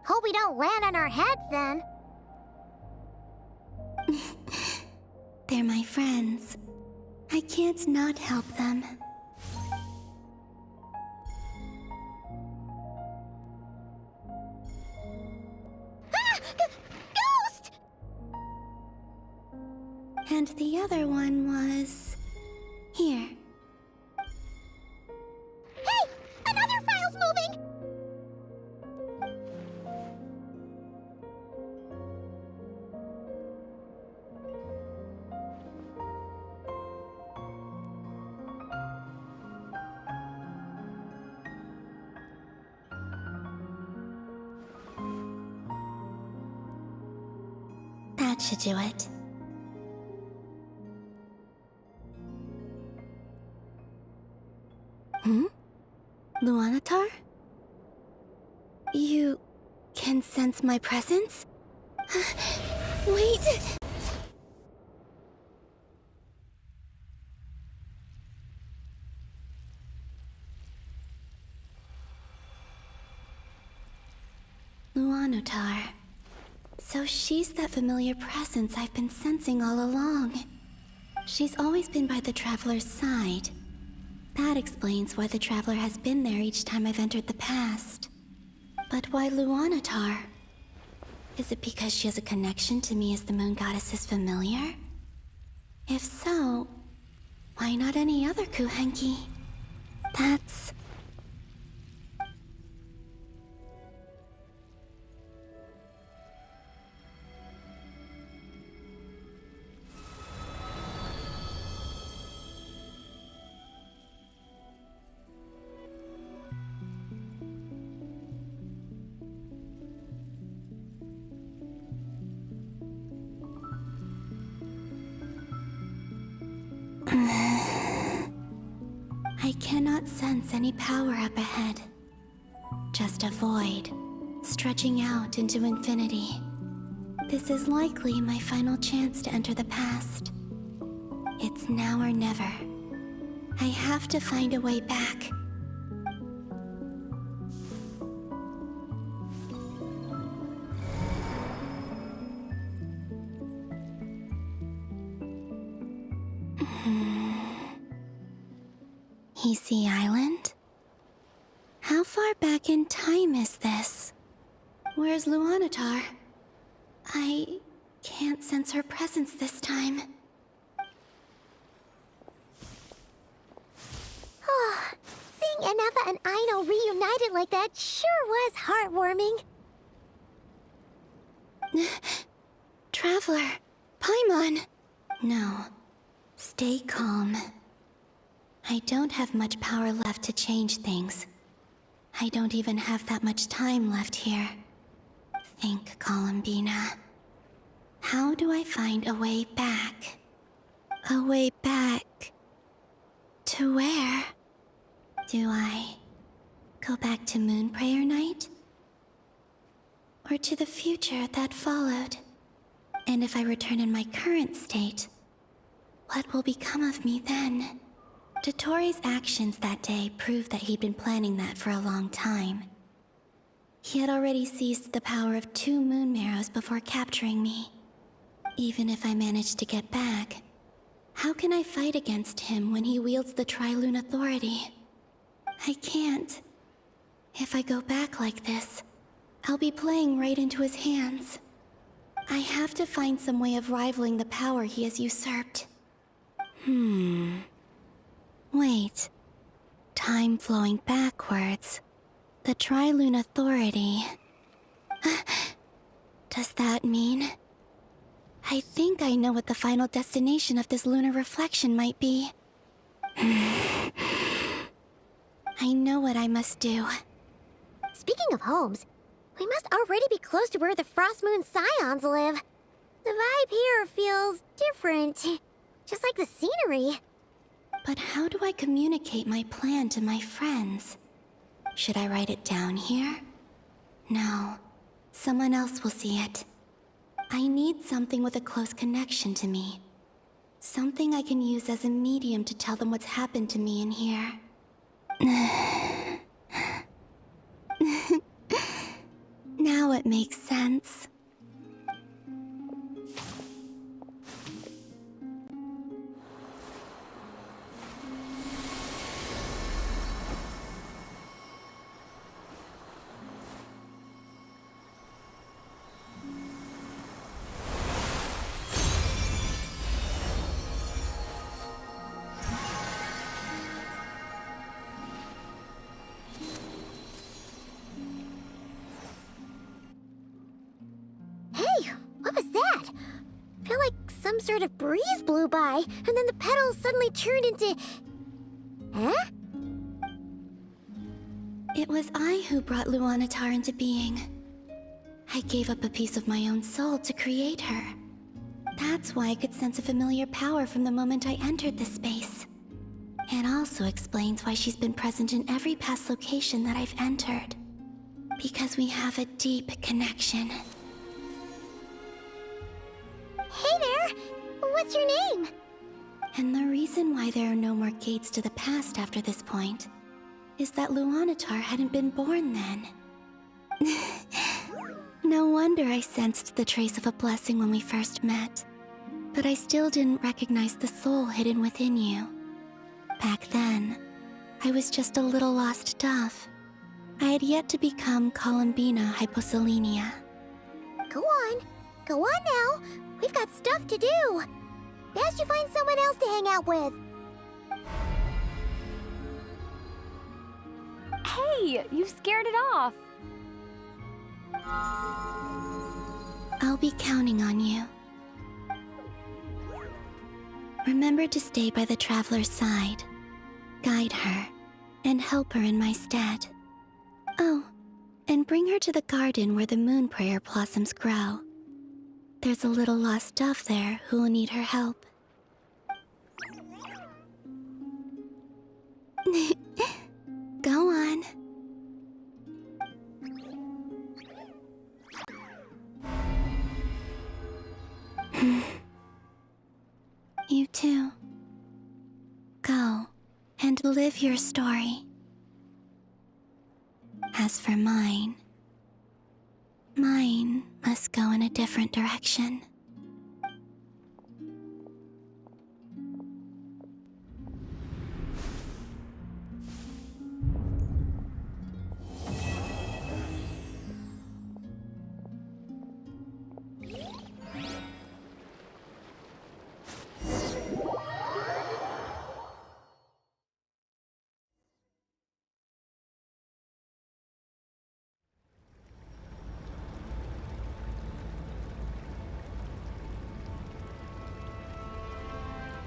Hope we don't land on our heads then. They're my friends. I can't not help them. Ghost! And the other one was... here. Hey! Another file's moving! That should do it. Luanatar? You can sense my presence? Wait! Luanatar. So she's that familiar presence I've been sensing all along. She's always been by the Traveler's side. That explains why the Traveler has been there each time I've entered the past. But why Luanatar? Is it because she has a connection to me as the Moon Goddess's familiar? If so, why not any other Kuhenki? That's... I cannot sense any power up ahead. Just a void, stretching out into infinity. This is likely my final chance to enter the past. It's now or never. I have to find a way back. Hisi Island? How far back in time is this? Where's Luanatar? I can't sense her presence this time. Aino reunited like that sure was heartwarming. Traveler, Paimon. No. Stay calm. I don't have much power left to change things. I don't even have that much time left here. Think, Columbina. How do I find a way back? A way back... to where? Do I go back to Moonprayer Night? Or to the future that followed? And if I return in my current state, what will become of me then? Dottoro's actions that day proved that he'd been planning that for a long time. He had already seized the power of 2 moon marrows before capturing me. Even if I managed to get back, how can I fight against him when he wields the Tri-Lune Authority? I can't. If I go back like this, I'll be playing right into his hands. I have to find some way of rivaling the power he has usurped. Wait. Time flowing backwards. The Tri-Lune Authority. Does that mean... I think I know what the final destination of this lunar reflection might be. I know what I must do. Speaking of homes, we must already be close to where the Frost Moon Scions live. The vibe here feels different, just like the scenery. But how do I communicate my plan to my friends? Should I write it down here? No. Someone else will see it. I need something with a close connection to me. Something I can use as a medium to tell them what's happened to me in here. Now it makes sense. What was that? I feel like some sort of breeze blew by, and then the petals suddenly turned into... Huh? It was I who brought Luanatar into being. I gave up a piece of my own soul to create her. That's why I could sense a familiar power from the moment I entered this space. It also explains why she's been present in every past location that I've entered. Because we have a deep connection. Hey there! What's your name? And the reason why there are no more gates to the past after this point is that Luanatar hadn't been born then. No wonder I sensed the trace of a blessing when we first met. But I still didn't recognize the soul hidden within you. Back then, I was just a little lost dove. I had yet to become Columbina Hyposelenia. Go on. Go on now. We've got stuff to do. Best you find someone else to hang out with. Hey, you scared it off. I'll be counting on you. Remember to stay by the traveler's side, guide her, and help her in my stead. Oh, and bring her to the garden where the Moonprayer blossoms grow. There's a little lost dove there who will need her help. Go on. You too. Go and live your story. As for mine must go in a different direction.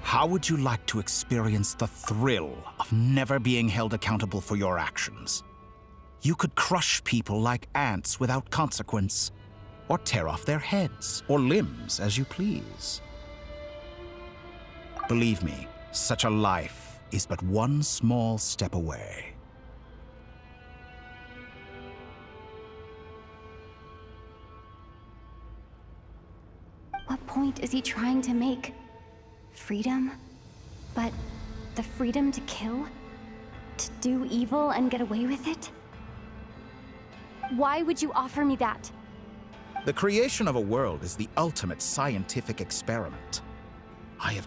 How would you like to experience the thrill of never being held accountable for your actions? You could crush people like ants without consequence, or tear off their heads or limbs as you please. Believe me, such a life is but one small step away. What point is he trying to make? Freedom? But the freedom to kill? To do evil and get away with it? Why would you offer me that? The creation of a world is the ultimate scientific experiment. I have